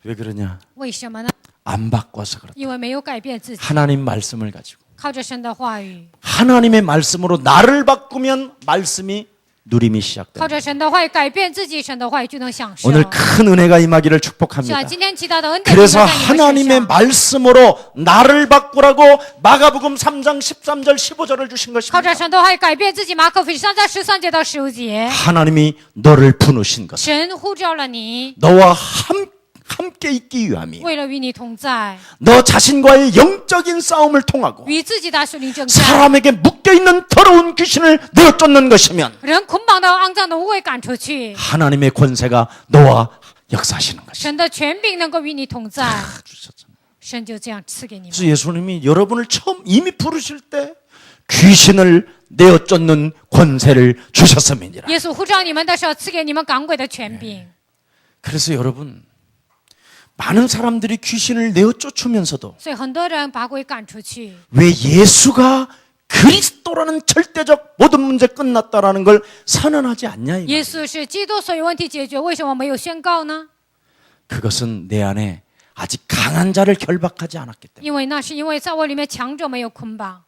왜 그러냐? 为什么呢？ 안 바꿔서 그렇다. 因为没有改变自己， 하나님 말씀을 가지고 靠着神的话语， 하나님의 말씀으로 나를 바꾸면 말씀이 누림이 靠 시작됩니다. 着神的话语改变自己，神的话语就能享受。 오늘 큰 은혜가 임하기를 像 축복합니다. 今天祈祷的恩典临 그래서 到在你们身 하나님의 上。 말씀으로 나를 바꾸라고 마가복음 3장 13절 15절을 주신 靠 것입니다. 着神的话语改变自己。马可福音3章13节到15节， 하나님이 너를 부르신 것, 神呼召了你， 너와 함께 있기 위함이 为了与你同在， 너 자신과의 영적인 싸움을 통하고 与自己的属灵征战。 사람에게 묶여있는 더러운 귀신을 내어 쫓는 것이면 人捆绑的肮脏的污秽赶出去， 하나님의 권세가 너와 역사하시는 것이다. 神的权柄能够与你同在， 주셨잖아요. 神就这样赐给你们。 그래서 예수님이 여러분을 처음 이미 부르실 때 귀신을 내어 쫓는 권세를 주셨음이니라. 耶稣呼召你们的时候，赐给你们赶鬼的权柄。 그래서 여러분 많은 사람들이 귀신을 내어 쫓으면서도 所以很多人把鬼赶出去， 왜 예수가 그리스도라는 절대적 모든 문제 끝났다라는 걸 선언하지 않냐 이 耶 말이에요. 稣是基督，所有问题解决，为什么没有宣告呢？ 그것은 내 안에 아직 강한 자를 결박하지 않았기 때문에. 因为那是因为在我里面强者没有捆绑，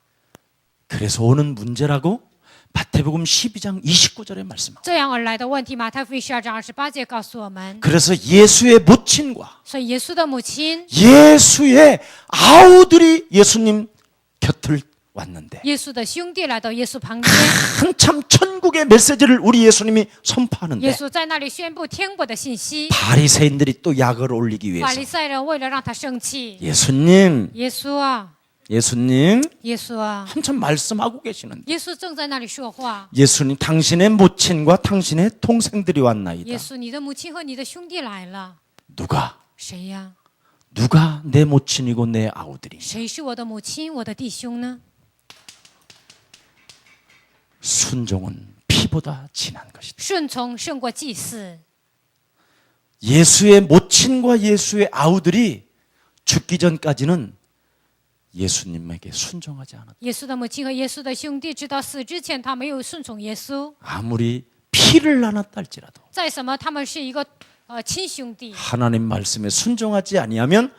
그래서 오는 문제라고 마태복음 12장 29절에 말씀합니다. 这样而来的问题。马太福音12章28节告诉我们， 그래서 예수의 모친과 所以耶稣的母亲、 예수의 아우들이 예수님 곁을 왔는데 耶稣的兄弟来到耶稣旁边， 한참 천국의 메시지를 우리 예수님이 耶 선포하는데 稣在那里宣布天国的信息。 바리새인들이 또 약을 올리기 法 위해서 利赛人为了让他生气， 예수님 耶稣啊， 예수님 耶稣啊， 한참 말씀하고 계시는데 耶稣正在那里说话。 예수님 당신의 모친과 당신의 동생들이 왔나이다. 耶稣，你的母亲和你的兄弟来了， 누가 谁呀？ 누가 내 모친이고 내 아우들이 谁是我的母亲，我的弟兄呢？ 순종은 피보다 진한 것이다. 顺从胜过祭祀。 예수의 모친과 예수의 아우들이 죽기 전까지는 예수님에게 순종하지 않았다. 耶稣的母亲和耶稣的兄弟，直到死之前，他没有顺从耶稣。 아무리 피를 나눴다 할지라도 再什么，他们是一个亲兄弟， 하나님 말씀에 순종하지 아니하면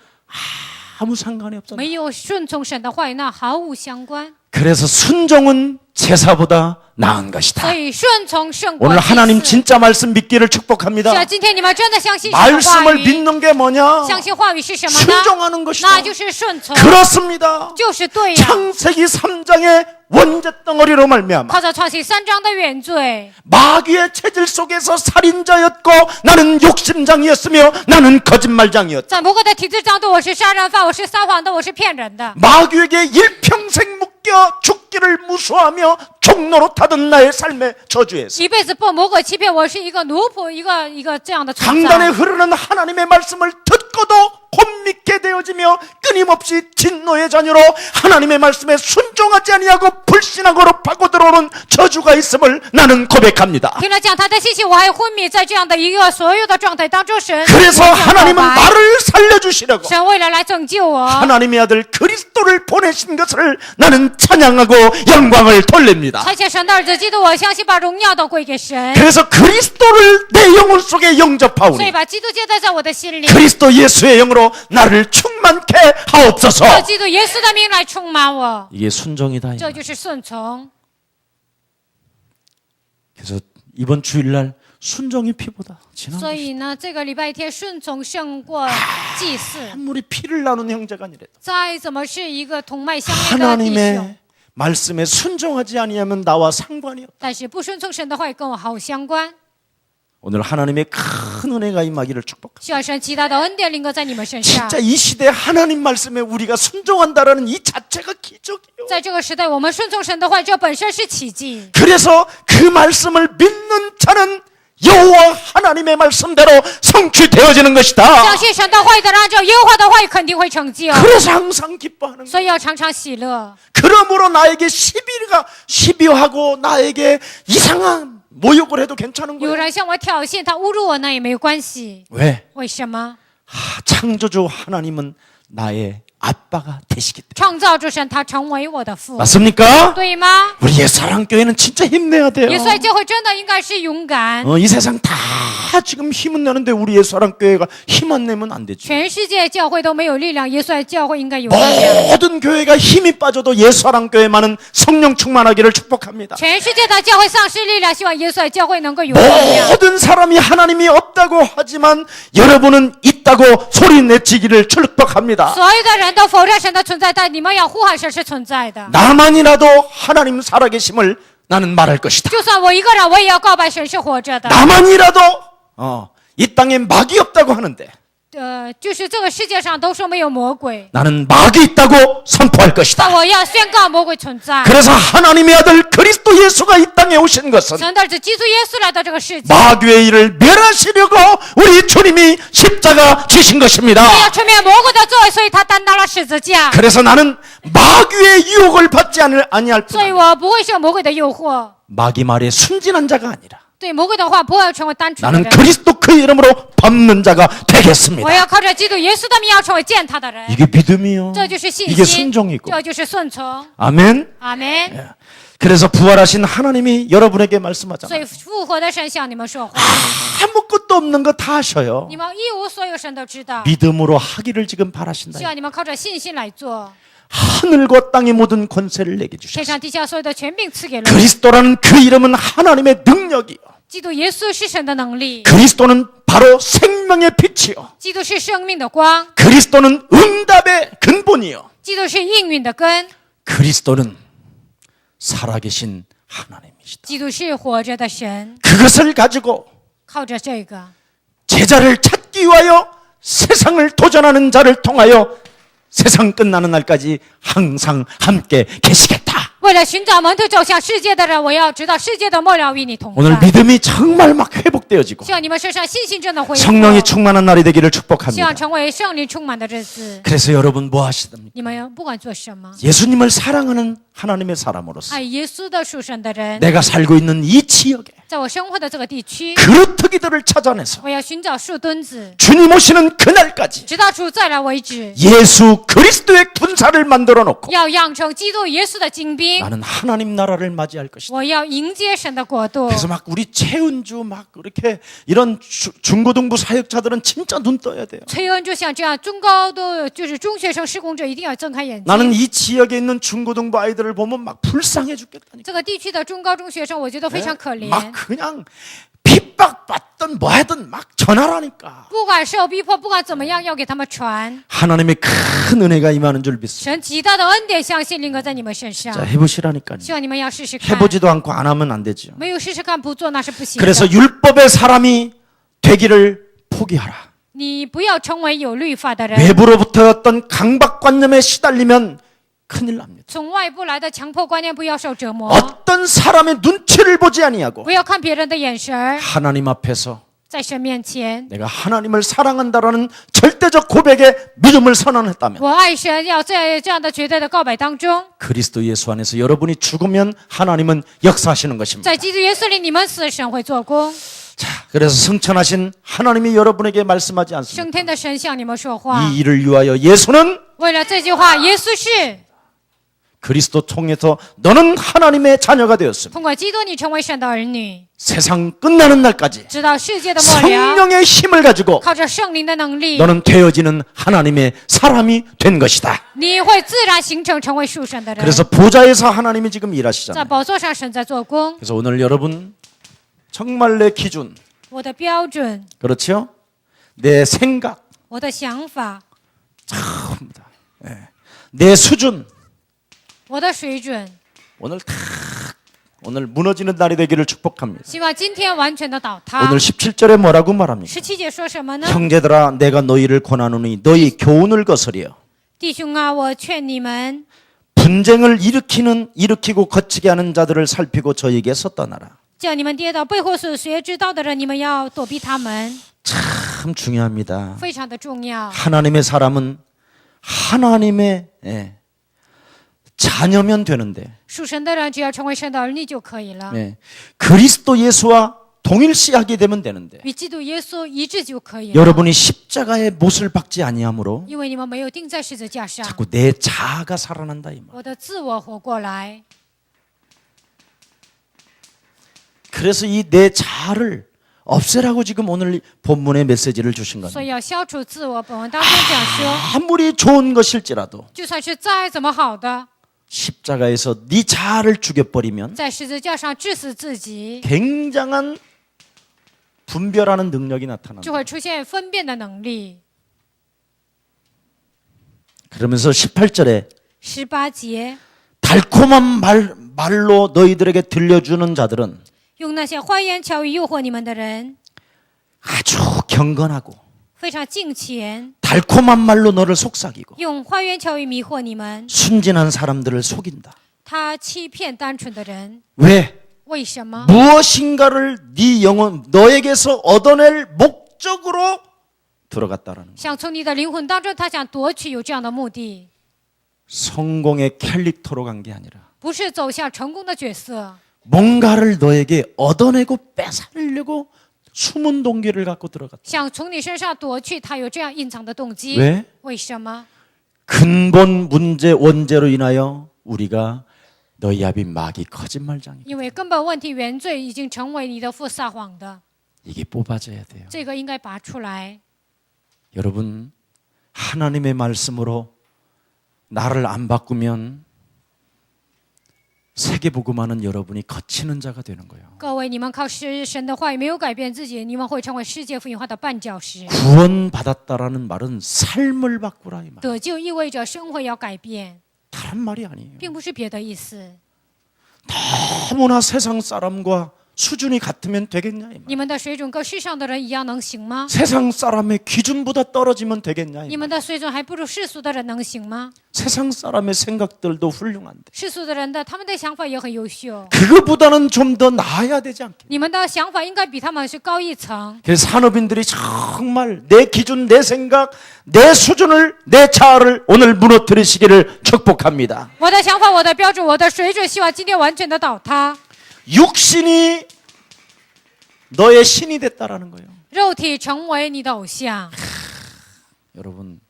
아무 상관이 없었다. 没有顺从神的话语，那毫无相关。 그래서 순종은 제사보다 나은 것이다. 所以顺从胜过 오늘 祭 하나님 祀。 진짜 말씀 믿기를 축복합니다. 是啊，今天你们真的相信神的话 말씀을 语？ 믿는 게 뭐냐? 相信话语是什么呢？ 순종하는 것이다. 那就是顺从， 그렇습니다. 就是对呀。 창세기 3장의 원죄 덩어리로 말미암아 靠着创世3章的原罪， 마귀의 체질 속에서 살인자였고 나는 욕심장이었으며 나는 거짓말장이었다. 在魔鬼的体制当中，我是杀人犯，我是撒谎的，我是骗人的。 마귀에게 일평생 묶여 죽기를 무서워하며 종로로 타던 나의 삶의 저주에서 一辈子被魔鬼欺骗，我是一个奴仆，一个这样的存 강단에 在。 흐르는 하나님의 말씀을 듣고도 혼미케 되어지며 끊임없이 진노의 자녀로 하나님의 말씀에 순종하지 아니하고 불신앙으로 파고들어오는 저주가 있음을 나는 고백합니다. 听了讲他的信息，我还昏迷在这样的一个所有的状态当中，神 그래서 为这样 하나님은 告白 나를 살려주시려고 神为了来拯救我， 하나님의 아들 그리스도를 보내신 것을 나는 찬양하고 영광을 돌립니다. 差遣神的儿子基督，我相信把荣耀都归给神， 그래서 그리스도를 내 영혼 속에 所以 영접하오니 把基督接待在我的心里， 그리스도 예수의 영으로 나를 충만케 하옵소서. 用基督耶稣的名来充满我， 이게 순종이다. 这就是顺从。 그래서 이번 주일날 순종이 피보다 所 지난 것이 以呢，这个礼拜天顺从胜过祭祀， 아무리 피를 나눈 형제가 아니래도 再怎么是一个同脉相连的弟兄， 하나님의 말씀에 순종하지 아니하면 나와 상관이 없다. 但是不顺从神的话，跟我毫无相关。 오늘 하나님의 큰 은혜가 임하기를 축복합니다. 希望神极大的恩典临格在你们身上。 진짜 이 시대 하나님 말씀에 우리가 순종한다라는 이 자체가 기적이에요. 在这个时代，我们顺从神的话，这本身是奇迹。 그래서 그 말씀을 믿는 자는 여호와 하나님의 말씀대로 성취되어지는 것이다. 相信神的话语的人，按照耶和华的话语肯定会成就， 그래서 항상 기뻐하는 거예요. 所以要常常喜乐。 그러므로 나에게 시비하고 나에게 이상한 모욕을 해도 괜찮은 有 거예요. 人向我挑衅，他侮辱我，那也没有关系。 왜? 为什么？ 창조주 하나님은 나의 아빠가 되시기 때문에. 创造主神，他成为我的父， 맞습니까? 对吗？ 우리 예사랑교회는 진짜 힘내야 돼요. 耶稣教会真的应该是勇敢。 이 세상 다 지금 힘은 내는데 우리 예사랑교회가 힘 안 내면 안 되죠. 全世界教会都没有力量，耶稣教会应该有力量。 모든 교회가 힘이 빠져도 예사랑교회만은 성령 충만하기를 축복합니다. 全世界的教会丧失力量，希望耶稣教会能够有力量。 모든 사람이 하나님이 없다고 하지만 여러분은 있다고 소리 내치기를 축복합니다. 所有的人都否认神的存在，但你们要呼喊神是存在的。 나만이라도 하나님 살아계심을 나는 말할 것이다. 就算我一个人，我也要告白神是活着的。 나만이라도 이 땅에 막이 없다고 하는데 就是这个世界上都说没有魔鬼， 나는 막이 있다고 선포할 但 것이다. 我要宣告魔鬼存在。 그래서 하나님의 아들 그리스도 예수가 이 땅에 오신 것은 神的儿子基督耶稣来到这个世界， 마귀의 일을 멸하시려고 우리 주님이 십자가 지신 것입니다. 他要除灭魔鬼的作为，所以他担当了十字架。 그래서 나는 마귀의 유혹을 받지 아니할 所以 뿐 我不会受魔鬼的诱惑， 마귀 말에 순진한 자가 아니라 对魔鬼的话不会成为单纯的 나는 人。 그리스도 그 이름으로 밟는 자가 되겠습니다. 我要靠着基督耶稣的名，要成为践踏的人。 이게 믿음이요. 这就是信 이게 心， 순종이고. 这就是顺从。 아멘. 阿门。 그래서 부활하신 하나님이 여러분에게 所 말씀하잖아요. 以复活的神向你们说话， 아무것도 없는 거 다 하셔요. 你们一无所有，神都知道。 믿음으로 하기를 지금 바라신다. 希望你们靠着信心来做， 하늘과 땅의 모든 권세를 내게 天 주셨어요. 上地下所有的权柄赐给了 그리스도라는 그 이름은 하나님의 능력이요. 基督耶稣是神的能力， 그리스도는 바로 생명의 빛이요. 基督是生命的光， 그리스도는 응답의 근본이요. 基督是应允的根， 그리스도는 살아계신 하나님이시다. 基督是活着的神。 그것을 가지고 靠着这个， 제자를 찾기 위하여 세상을 도전하는 자를 통하여 세상 끝나는 날까지 항상 함께 계시겠다. 为了寻找门徒走向世界的人，我要知道世界的末了与你同 오늘 在。 믿음이 정말 막 회복되어지고 希望你们身上信心真的恢复， 성령이 충만한 날이 되기를 希 축복합니다. 望成为圣灵充满的日子。 그래서 여러분 뭐 하시답니까? 你们不管做什么， 예수님을 사랑하는 하나님의 사람으로서 爱耶稣的属神的人， 내가 살고 있는 이 지역에 在我生活的这个地区， 그루터기들을 찾아내서 我要寻找树墩子， 주님 오시는 그날까지 直到主再来为止。 예수 그리스도의 군사를 만들어 놓고 要养成基督耶稣的精兵， 나는 하나님 나라를 맞이할 것이다. 我要迎接神的国度。 그래서 막 우리 최은주 막 이렇게 이런 중고등부 사역자들은 진짜 눈 떠야 돼요. 崔恩就像这样，中高的就是中学生施工者一定要睁开眼睛。 나는 이 지역에 있는 중고등부 아이들을 보면 막 불쌍해 죽겠다니까. 这个地区的中高中学生，我觉得非常可怜。 막 그냥 핍박받든 뭐하든 막 전하라니까. 不管受逼迫，不管怎么样，要给他们传 하나님의 큰 은혜가 임하는 줄 믿습니다. 神极大的恩典，相信临格在你们身上 자, 。 해보시라니까요. 希望你们要试试看， 해보지도 않고 안 하면 안 되죠. 没有试试看不做那是不行的。 그래서 율법의 사람이 되기를 포기하라. 你不要成为有律法的人， 외부로부터 어떤 강박관념에 시달리면 큰일 납니다. 从外部来的强迫观念不要受折磨， 어떤 사람의 눈치를 보지 아니하고 不要看别人的眼神儿， 하나님 앞에서 在神面前， 내가 하나님을 사랑한다라는 절대적 고백에 믿음을 선언했다면 我爱神，要在这样的绝对的告白当中， 그리스도 예수 안에서 여러분이 죽으면 하나님은 역사하시는 것입니다. 在基督耶稣里你们死，神会做工。 자, 그래서 승천하신 하나님이 여러분에게 말씀하지 升 않습니까? 天的神向你们说话， 이 일을 위하여 예수는 为了这句话，耶稣是 그리스도 통해서 너는 하나님의 자녀가 되었습니다. 通过基督你成为神的儿女， 세상 끝나는 날까지 直到世界的末了， 성령의 힘을 가지고 靠着圣灵的能力， 너는 되어지는 하나님의 사람이 된 것이다. 你会自然形成成为属神的人。 그래서 보좌에서 하나님이 지금 在 일하시잖아요. 宝座上，神在做工。 그래서 오늘 여러분 정말 내 기준, 我的标准， 그렇죠? 내 생각, 我的想法， 내 수준 我的水准， 오늘 무너지는 날이 되기를 축복합니다. 希望今天完全的倒塌。 오늘 17절에 뭐라고 말합니까? 17节说什么呢？ 형제들아 내가 너희를 권하노니 너희 교훈을 거스려 弟兄啊，我劝你们， 분쟁을 일으키고 거치게 하는 자들을 살피고 저에게서 떠나라. 叫你们跌倒背后所学之道的人，你们要躲避他们， 참 중요합니다. 非常的重要。 하나님의 사람은 하나님의 자녀면 되는데 属神的人只要成为神的儿女就可以了， 그리스도 예수와 동일시하게 되면 되는데 与基督耶稣一致就可以了。 여러분이 십자가의 못을 박지 아니하므로 因为你们没有钉在十字架上， 자꾸 내 자아가 살아난다 이 말. 我的自我活过来， 그래서 이 내 자아를 없애라고 지금 오늘 본문의 메시지를 주신 所 겁니다. 以要消除自我。本文当中这样说， 아무리 좋은 것일지라도 就算是再怎么好的， 십자가에서 네 자아를 죽여버리면 在十字架上致死自己， 굉장한 분별하는 능력이 나타난다. 就会出现分辨的能力。 그러면서 18절에 18节， 달콤한 말로 너희들에게 들려주는 자들은 用那些花言巧语诱惑你们的人， 아주 경건하고 非常敬虔， 달콤한 말로 너를 속삭이고 用花言巧语迷惑你们。 순진한 사람들을 속인다. 他欺骗单纯的人， 왜? 为什么？ 무엇인가를 네 영혼 너에게서 얻어낼 목적으로 들어갔다라는 거예요. 想从你的灵魂当中，他想夺取，有这样的目的， 성공의 캘릭터로 간 게 아니라 不是走向成功的角色， 뭔가를 너에게 얻어내고 뺏어내려고 숨은 동기를 갖고 들어갔다. 想从你身上夺去，他有这样隐藏的动机。 왜? 为什么？ 근본 문제 원죄로 인하여 우리가 너희 아비 마귀 거짓말장이 因为根本问题原罪已经成为你的父撒谎的， 이게 뽑아져야 돼요. 这个应该拔出来。 여러분 하나님의 말씀으로 나를 안 바꾸면 세계복음하는 여러분이 거치는 자가 되는 거예요. 各位，你们靠神的话语没有改变自己，你们会成为世界福音化的绊脚石。 구원받았다라는 말은 삶을 바꾸라 이 말. 得救意味着生活要改变， 다른 말이 아니에요. 并不是别的意思。 너무나 세상 사람과 수준이 같으면 되겠냐 이 말. 你们的水准跟世上的人一样能行吗？ 세상 사람의 기준보다 떨어지면 되겠냐 이 你 말. 们的水准还不如世俗的人能行吗？ 세상 사람의 생각들도 훌륭한데 世俗的人的他们的想法也很优秀， 그거보다는 좀 더 나아야 되지 않겠냐. 你们的想法应该比他们是高一层。 그래서 산업인들이 정말 내 기준, 내 생각, 내 수준을, 내 자아를 오늘 무너뜨리시기를 축복합니다. 我的想法，我的标准，我的水准，希望今天完全的倒塌。 육신이 너의 신이 됐다라는 거예요. 肉体成为你的偶像。 여러분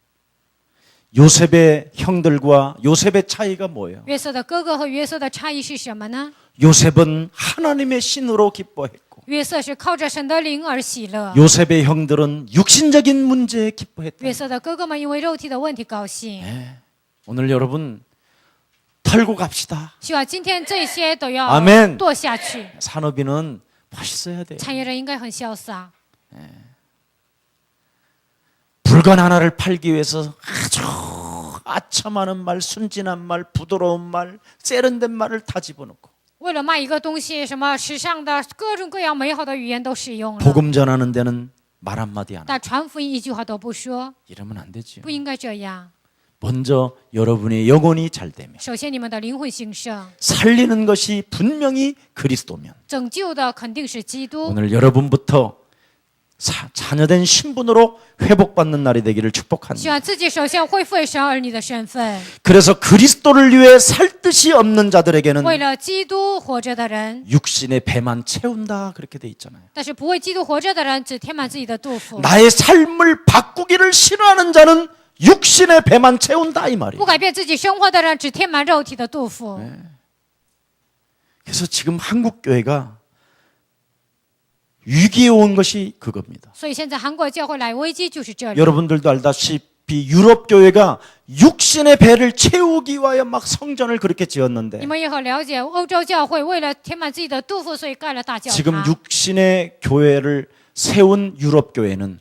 요셉의 형들과 요셉의 차이가 뭐예요? 约瑟的哥哥和约瑟的差异是什么呢？ 요셉은 하나님의 신으로 기뻐했고 约瑟是靠着神的灵而喜乐， 요셉의 형들은 육신적인 문제에 기뻐했다. 约瑟的哥哥们因为肉体的问题高兴。 오늘 여러분 털고 갑시다. 希望今天这些都要 아멘. 剁下去。 산업인은 멋있어야 돼요. 产业人应该很潇洒， 물건 하나를 팔기 위해서 아주 아첨하는 말, 순진한 말, 부드러운 말, 세련된 말을 다 집어넣고 为了卖一个东西，什么时尚的各种各样美好的语言都使用了， 복음 전하는 데는 말 한마디 안 하고 但传福音一句话都不说， 이러면 안 되죠. 不应该这样。 먼저 여러분의 영혼이 잘 되면 首先你们的灵魂兴盛， 살리는 것이 분명히 그리스도면 拯救的肯定是基督。 오늘 여러분부터 자녀된 신분으로 회복받는 날이 되기를 希 축복합니다. 望自己首先恢复为神儿女的身份， 그래서 그리스도를 위해 살 뜻이 없는 자들에게는 为了基督活着的人， 육신의 배만 채운다 그렇게 돼 있잖아요. 但是不为基督活着的人，只填满自己的肚腹。 나의 삶을 바꾸기를 싫어하는 자는 육신의 배만 채운다 이 不 말이에요. 改变自己生活的人，只填满肉体的肚腹。 그래서 지금 한국 교회가 위기에 온 것이 그겁니다. 所以现在韩国教会来危机就是这里。 여러분들도 알다시피 유럽 교회가 육신의 배를 채우기 위하여 막 성전을 그렇게 你 지었는데 们也很了解，欧洲教会为了填满自己的肚腹，所以盖了大教 지금 堂。 육신의 교회를 세운 유럽 교회는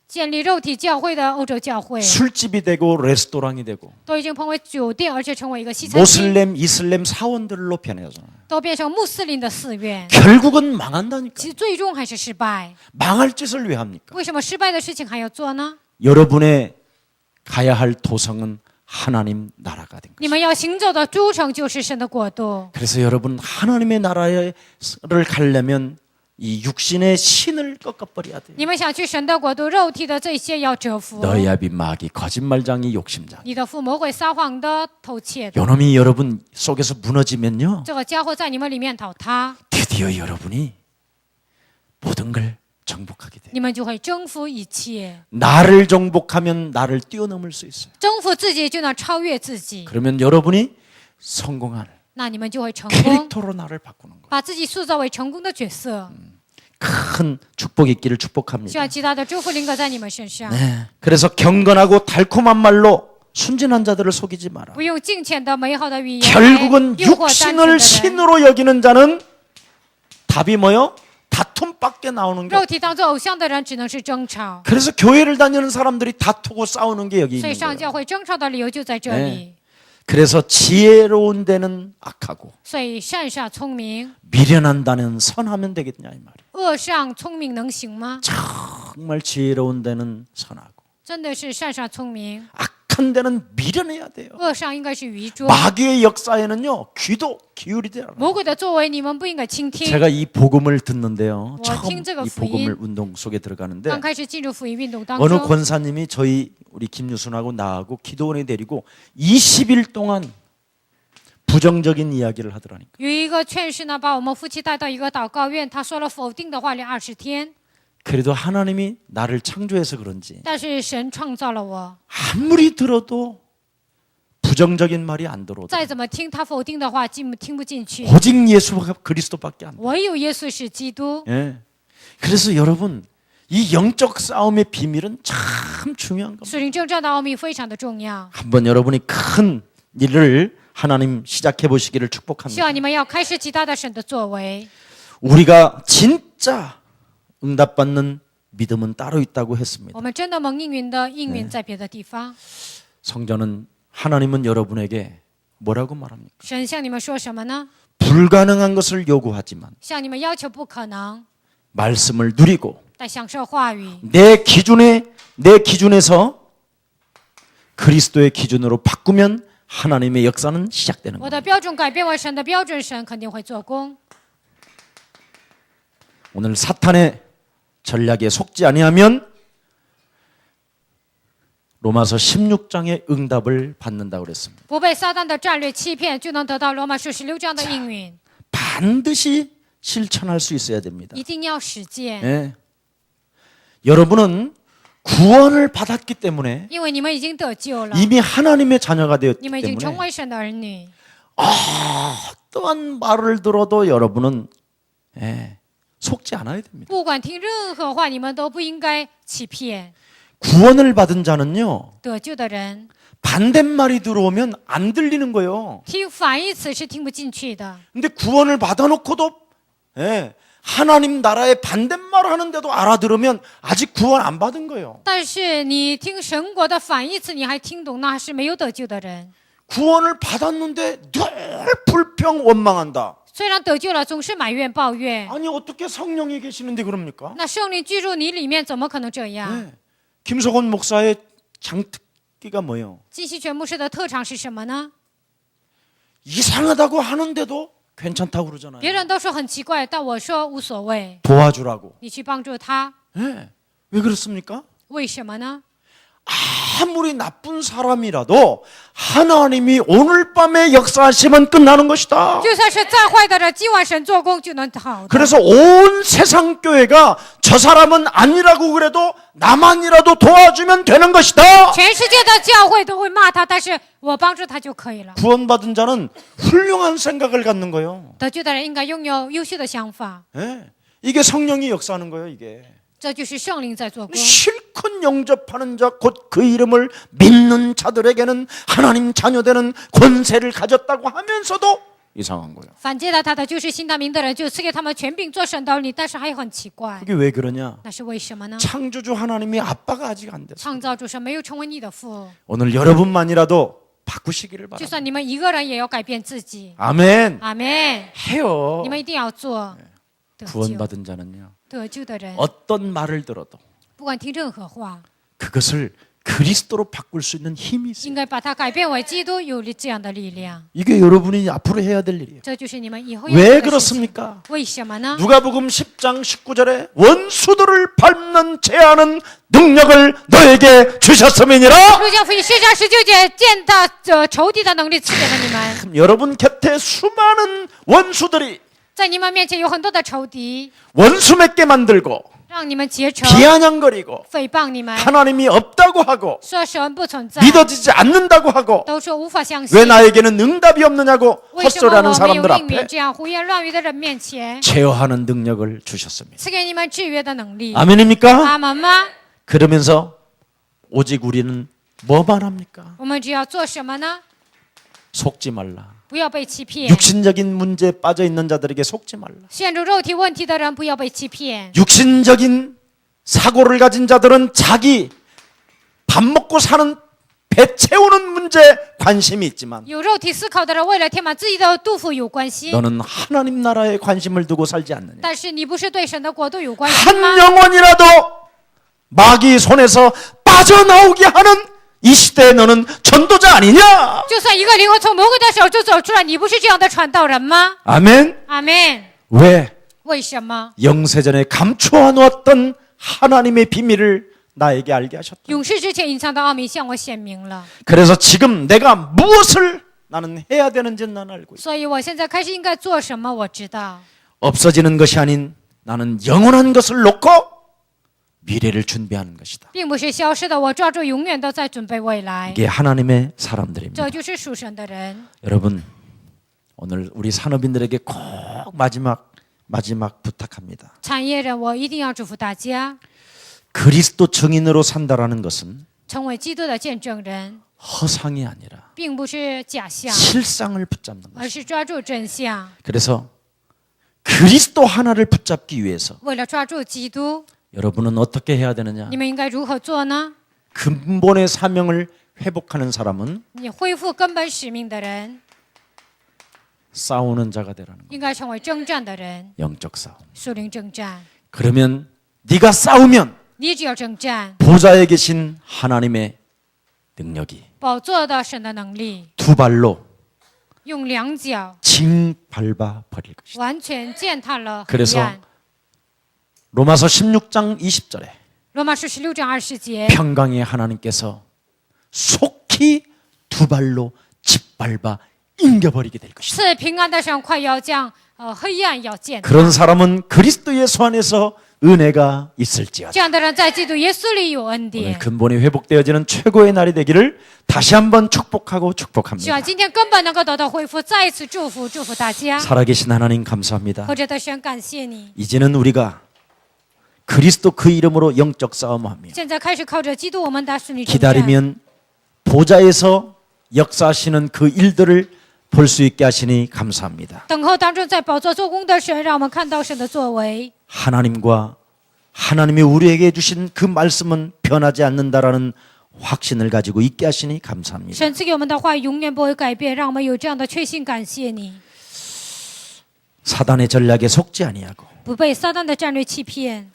建立肉体教会的欧洲教会 술집이 되고 레스토랑이 되고 都已经成为酒店，而且成为一个西餐厅， 모슬렘, 이슬람 사원들로 변해잖아요. 都变成穆斯林的寺院。 결국은 망한다니까. 其实最终还是失败。 망할 짓을 왜 합니까? 为什么失败的事情还要做呢？ 여러분의 가야 할 도성은 하나님 나라가 된 你 거예요. 们要行走的诸城就是神的国度。 그래서 여러분 하나님의 나라를 가려면 이 육신의 신을 꺾어버려야 돼요. 你们想去神的国度，肉体的这些要折服。 너희 아비 마귀 거짓말장이 욕심장. 你的父魔鬼撒谎的、偷窃的， 요놈이 여러분 속에서 무너지면요. 这个家伙在你们里面倒塌， 드디어 여러분이 모든 걸 정복하게 돼요. 你们就会征服一切。 나를 정복하면 나를 뛰어넘을 수 있어요. 征服自己就能超越自己， 그러면 여러분이 성공할 那你们就会成功， 캐릭터로 나를 바꾸는 거예요. 把自己塑造为成功的角色。 큰 축복이 있기를 希 축복합니다. 望极大的祝福临格在你们身上。 네. 그래서 경건하고 달콤한 말로 순진한 자들을 속이지 마라. 不用敬虔的美好的语言来 결국은 诱惑单纯的 육신을 人。 신으로 여기는 자는 답이 뭐요? 다툼밖에 나오는 게 肉体当做偶像的人只能是争吵， 그래서 교회를 다니는 사람들이 다투고 싸우는 게 여기 所以 있는 上 거예요. 教会争吵的理由就在这里。 그래서 지혜로운 데는 악하고 所以善上聪明， 미련한 데는 선하면 되겠냐 이 말이에요. 恶上聪明能行吗？ 정말 지혜로운 데는 선하고 真的是善上聪明， 악한 데는 미련해야 돼요. 恶上应该是愚拙。 마귀의 역사에는요 귀도 기울이지 않아요. 魔鬼的作为你们不应该倾听。 제가 이 복음을 듣는데요. 我 처음 听这个 이 福音 복음을 운동 속에 들어가는데 刚开始进入福音运动当 어느 中， 권사님이 저희 우리 김유순하고 나하고 기도원에 데리고 20일 동안 부정적인 이야기를 하더라니까. 有一个劝士呢，把我们夫妻带到一个祷告院，他说了否定的话连20天。 그래도 하나님이 나를 창조해서 그런지 但是神创造了我， 아무리 들어도 부정적인 말이 안 들어오더라고요. 再怎么听他否定的话，听不进去。 오직 예수가 그리스도밖에 안 돼. 唯有耶稣是基督。 예. 그래서 여러분 이 영적 싸움의 비밀은 참 중요한 겁니다. 属灵征战的奥秘非常的重要， 한번 여러분이 큰 일을 하나님 시작해 보시기를 希 축복합니다. 望你们要开始极大的神的作为。 우리가 진짜 응답받는 믿음은 따로 있다고 했습니다. 我们真的蒙应允的应允在别的地方。 성전은 하나님은 여러분에게 뭐라고 말합니까? 神向你们说什么呢？ 불가능한 것을 요구하지만 向你们要求不可能， 말씀을 누리고 但享受话语。 내 기준에서 그리스도의 기준으로 바꾸면 하나님의 역사는 시작되는 我 거예요. 的标准改变为神的标准，神肯定会做工。 오늘 사탄의 전략에 속지 아니하면 로마서 16장의 응답을 받는다고 그랬습니다. 不被撒旦的战略欺骗，就能得到罗马书16章的应允。 반드시 실천할 수 있어야 됩니다. 一定要实践， 예. 여러분은 구원을 받았기 때문에 因为你们已经得救了， 이미 하나님의 자녀가 你 되었기 们已经成 때문에 为神的儿女。 어떠한 말을 들어도 여러분은 속지 않아야 됩니다. 不管听任何话，你们都不应该欺骗。 구원을 받은 자는요 得救的人 반대말이 들어오면 안 들리는 거예요. 听反义词是听不进去的， 근데 구원을 받아놓고도 하나님 나라의 반대말 하는데도 알아들으면 아직 구원 안 받은 거예요. 但是你听神国的反义词，你还听懂，那是没有得救的人。 구원을 받았는데 늘 불평 원망한다. 虽然得救了，总是埋怨抱怨。 아니 어떻게 성령이 계시는데 그럽니까? 那圣灵居住你里面，怎么可能这样？ 김석원 목사의 특기가 뭐예요? 金希全牧师的特长是什么呢？ 이상하다고 하는데도 괜찮다고 그러잖아요. 别人都说很奇怪，但我说无所谓， 도와주라고. 你去帮助他， 네. 왜 그렇습니까? 为什么呢？ 아무리 나쁜 사람이라도 하나님이 오늘 밤에 역사하시면 끝나는 것이다. 就算是再坏的人，今晚神做工就能好的。 그래서 온 세상 교회가 저 사람은 아니라고 그래도 나만이라도 도와주면 되는 것이다. 全世界的教会都会骂他，但是我帮助他就可以了。 구원받은 자는 훌륭한 생각을 갖는 거예요. 得救的人应该拥有优秀的想法， 예. 이게 성령이 역사하는 거예요, 이게. 这就是圣灵在做工。 실컷 영접하는 자, 곧 그 이름을 믿는 자들에게는 하나님 자녀되는 권세를 가졌다고 하면서도 이상한 거예요. 反接待他的就是信他名的人，就赐给他们权柄做神的儿女，但是还很奇怪， 그게 왜 그러냐? 那是为什么呢？ 창조주 하나님이 아빠가 아직 안 됐어요. 创造主神没有成为你的父， 오늘 여러분만이라도 바꾸시기를 就 바랍니다. 算你们一个人也要改变自己。 아멘. 阿门！ 해요. 你们一定要做得救。 구원받은 자는요. 得救的人， 어떤 말을 들어도 不管听任何话， 그것을 그리스도로 바꿀 수 있는 힘이 있어요. 应该把它改变为基督，有这样的力量。 이게 여러분이 앞으로 해야 될 일이에요. 这就是你们以后要 왜 做的事情。 그렇습니까? 为什么呢？ 누가복음 10장 19절에 원수들을 밟는 제하는 능력을 너에게 주셨음이니라. 路加福音10章19节，见到仇敌的能力赐给了你们， 그럼 여러분 곁에 수많은 원수들이 在你们面前有很多的仇敌， 원수 맺게 만들고 让你们结仇， 비아냥거리고 诽谤你们， 하나님이 없다고 하고 说神不存在， 믿어지지 않는다고 하고 都说无法相信 왜 。 나에게는 응답이 없느냐고 为什么 헛소리하는 我没有 사람들 应允 앞에 这样胡言乱语的人面前， 제어하는 능력을 주셨습니다. 赐给你们制约的能力？ 아멘입니까? 阿门吗？ 그러면서 오직 우리는 뭐만 합니까? 我们只要做什么呢？ 속지 말라. 不要被欺骗。 육신적인 문제에 빠져 있는 자들에게 속지 말라. 陷入肉体问题的人不要被欺骗。 육신적인 사고를 가진 자들은 자기 밥 먹고 사는 배 채우는 문제에 관심이 있지만 有肉体思考的人为了填满自己的肚腹有关系， 너는 하나님 나라에 관심을 두고 살지 않느냐. 但是你不是对神的国度有关系 한 吗？ 영혼이라도 마귀 손에서 빠져나오게 하는 이 시대에 너는 전도자 아니냐? 就算一个灵魂从魔鬼的手中走出来，你不是这样的传道人吗？ 아멘. 阿门。 왜? 为什么？ 영세전에 감추어 놓았던 하나님의 비밀을 나에게 알게 하셨다. 永世之前隐藏的奥秘向我显明了， 그래서 지금 내가 무엇을 나는 해야 되는지 나는 알고 있다. 所以我现在开始应该做什么，我知道。 없어지는 것이 아닌 나는 영원한 것을 놓고 미래를 준비하는 것이다. 并不是消失的，我抓住永远都在准备未来。 이게 하나님의 사람들입니다. 这就是属神的人。 여러분 오늘 우리 산업인들에게 꼭 마지막 부탁합니다. 产业人，我一定要祝福大家， 그리스도 증인으로 산다라는 것은 成为基督的见证人， 허상이 아니라 并不是假象， 실상을 붙잡는 而 것이다. 是抓住真相。 그래서 그리스도 하나를 붙잡기 위해서 为了抓住基督， 여러분은 어떻게 해야 되느냐? 你们应该如何做呢？ 근본의 사명을 회복하는 사람은 你恢复根本使命的人， 싸우는 자가 되라는 거예요. 应该成为征战的人， 영적 싸움. 属灵征战。 그러면 네가 싸우면 你只要征战， 보좌에 계신 하나님의 능력이 宝座的神的能力， 두 발로 用两脚 징밟아 버릴 것이다. 完全践踏了黑 그래서 暗。 로마서 16장 20절에 罗马书16章20节， 평강의 하나님께서 속히 두 발로 짓밟아 인겨버리게 될 것이다. 赐平安的神快要将黑暗要践踏。 그런 사람은 그리스도 예수 안에서 은혜가 있을지어다. 这样的人在基督耶稣里有恩 오늘 典。 근본이 회복되어지는 최고의 날이 되기를 다시 한번 축복하고 希 축복합니다. 望今天根本能够得到恢复，再一次祝福大家。 살아계신 하나님 감사합니다. 活着的神，感谢你。 이제는 우리가 그리스도 그 이름으로 영적 싸움하며 现在开始靠着基督，我们打属你征战。 기다리면 보좌에서 역사하시는 그 일들을 볼 수 있게 하시니 감사합니다. 等候当中，在宝座做工的神，让我们看到神的作为。 하나님과 하나님이 우리에게 주신 그 말씀은 변하지 않는다라는 확신을 가지고 있게 하시니 감사합니다. 神赐给我们的话语永远不会改变，让我们有这样的确信。感谢你， 사단의 전략에 속지 아니하고 不被撒旦的战略欺骗。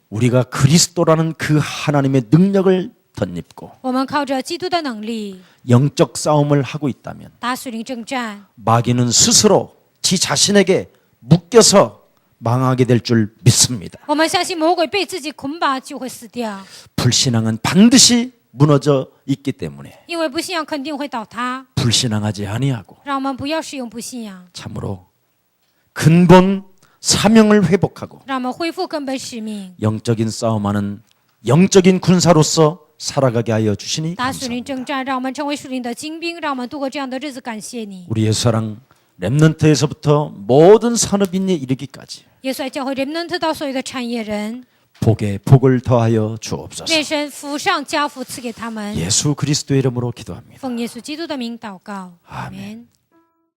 우리가 그리스도라는 그 하나님의 능력을 덧입고 我们靠着基督的能力 영적 싸움을 하고 있다면 打属灵征战， 마귀는 스스로 지 자신에게 묶여서 망하게 될 줄 믿습니다. 我们相信魔鬼被自己捆绑就会死掉， 불신앙은 반드시 무너져 있기 때문에 因为不信仰肯定会倒塌。 불신앙하지 아니하고 让我们不要使用不信仰， 참으로 근본 사명을 회복하고 让我们恢复根本使命， 영적인 싸움하는 영적인 군사로서 살아가게 하여 주시니 打属灵 감사합니다. 征战，让我们成为属灵的精兵，让我们度过这样的日子。感谢你， 우리 예수사랑 렘넌트에서부터 모든 산업인에 이르기까지 耶稣爱教会人们特到所有的产业人， 복에 복을 더하여 주옵소서. 愿神福上加福赐给他们。 예수 그리스도의 이름으로 기도합니다. 奉耶稣基督的名祷告， 아멘 阿门。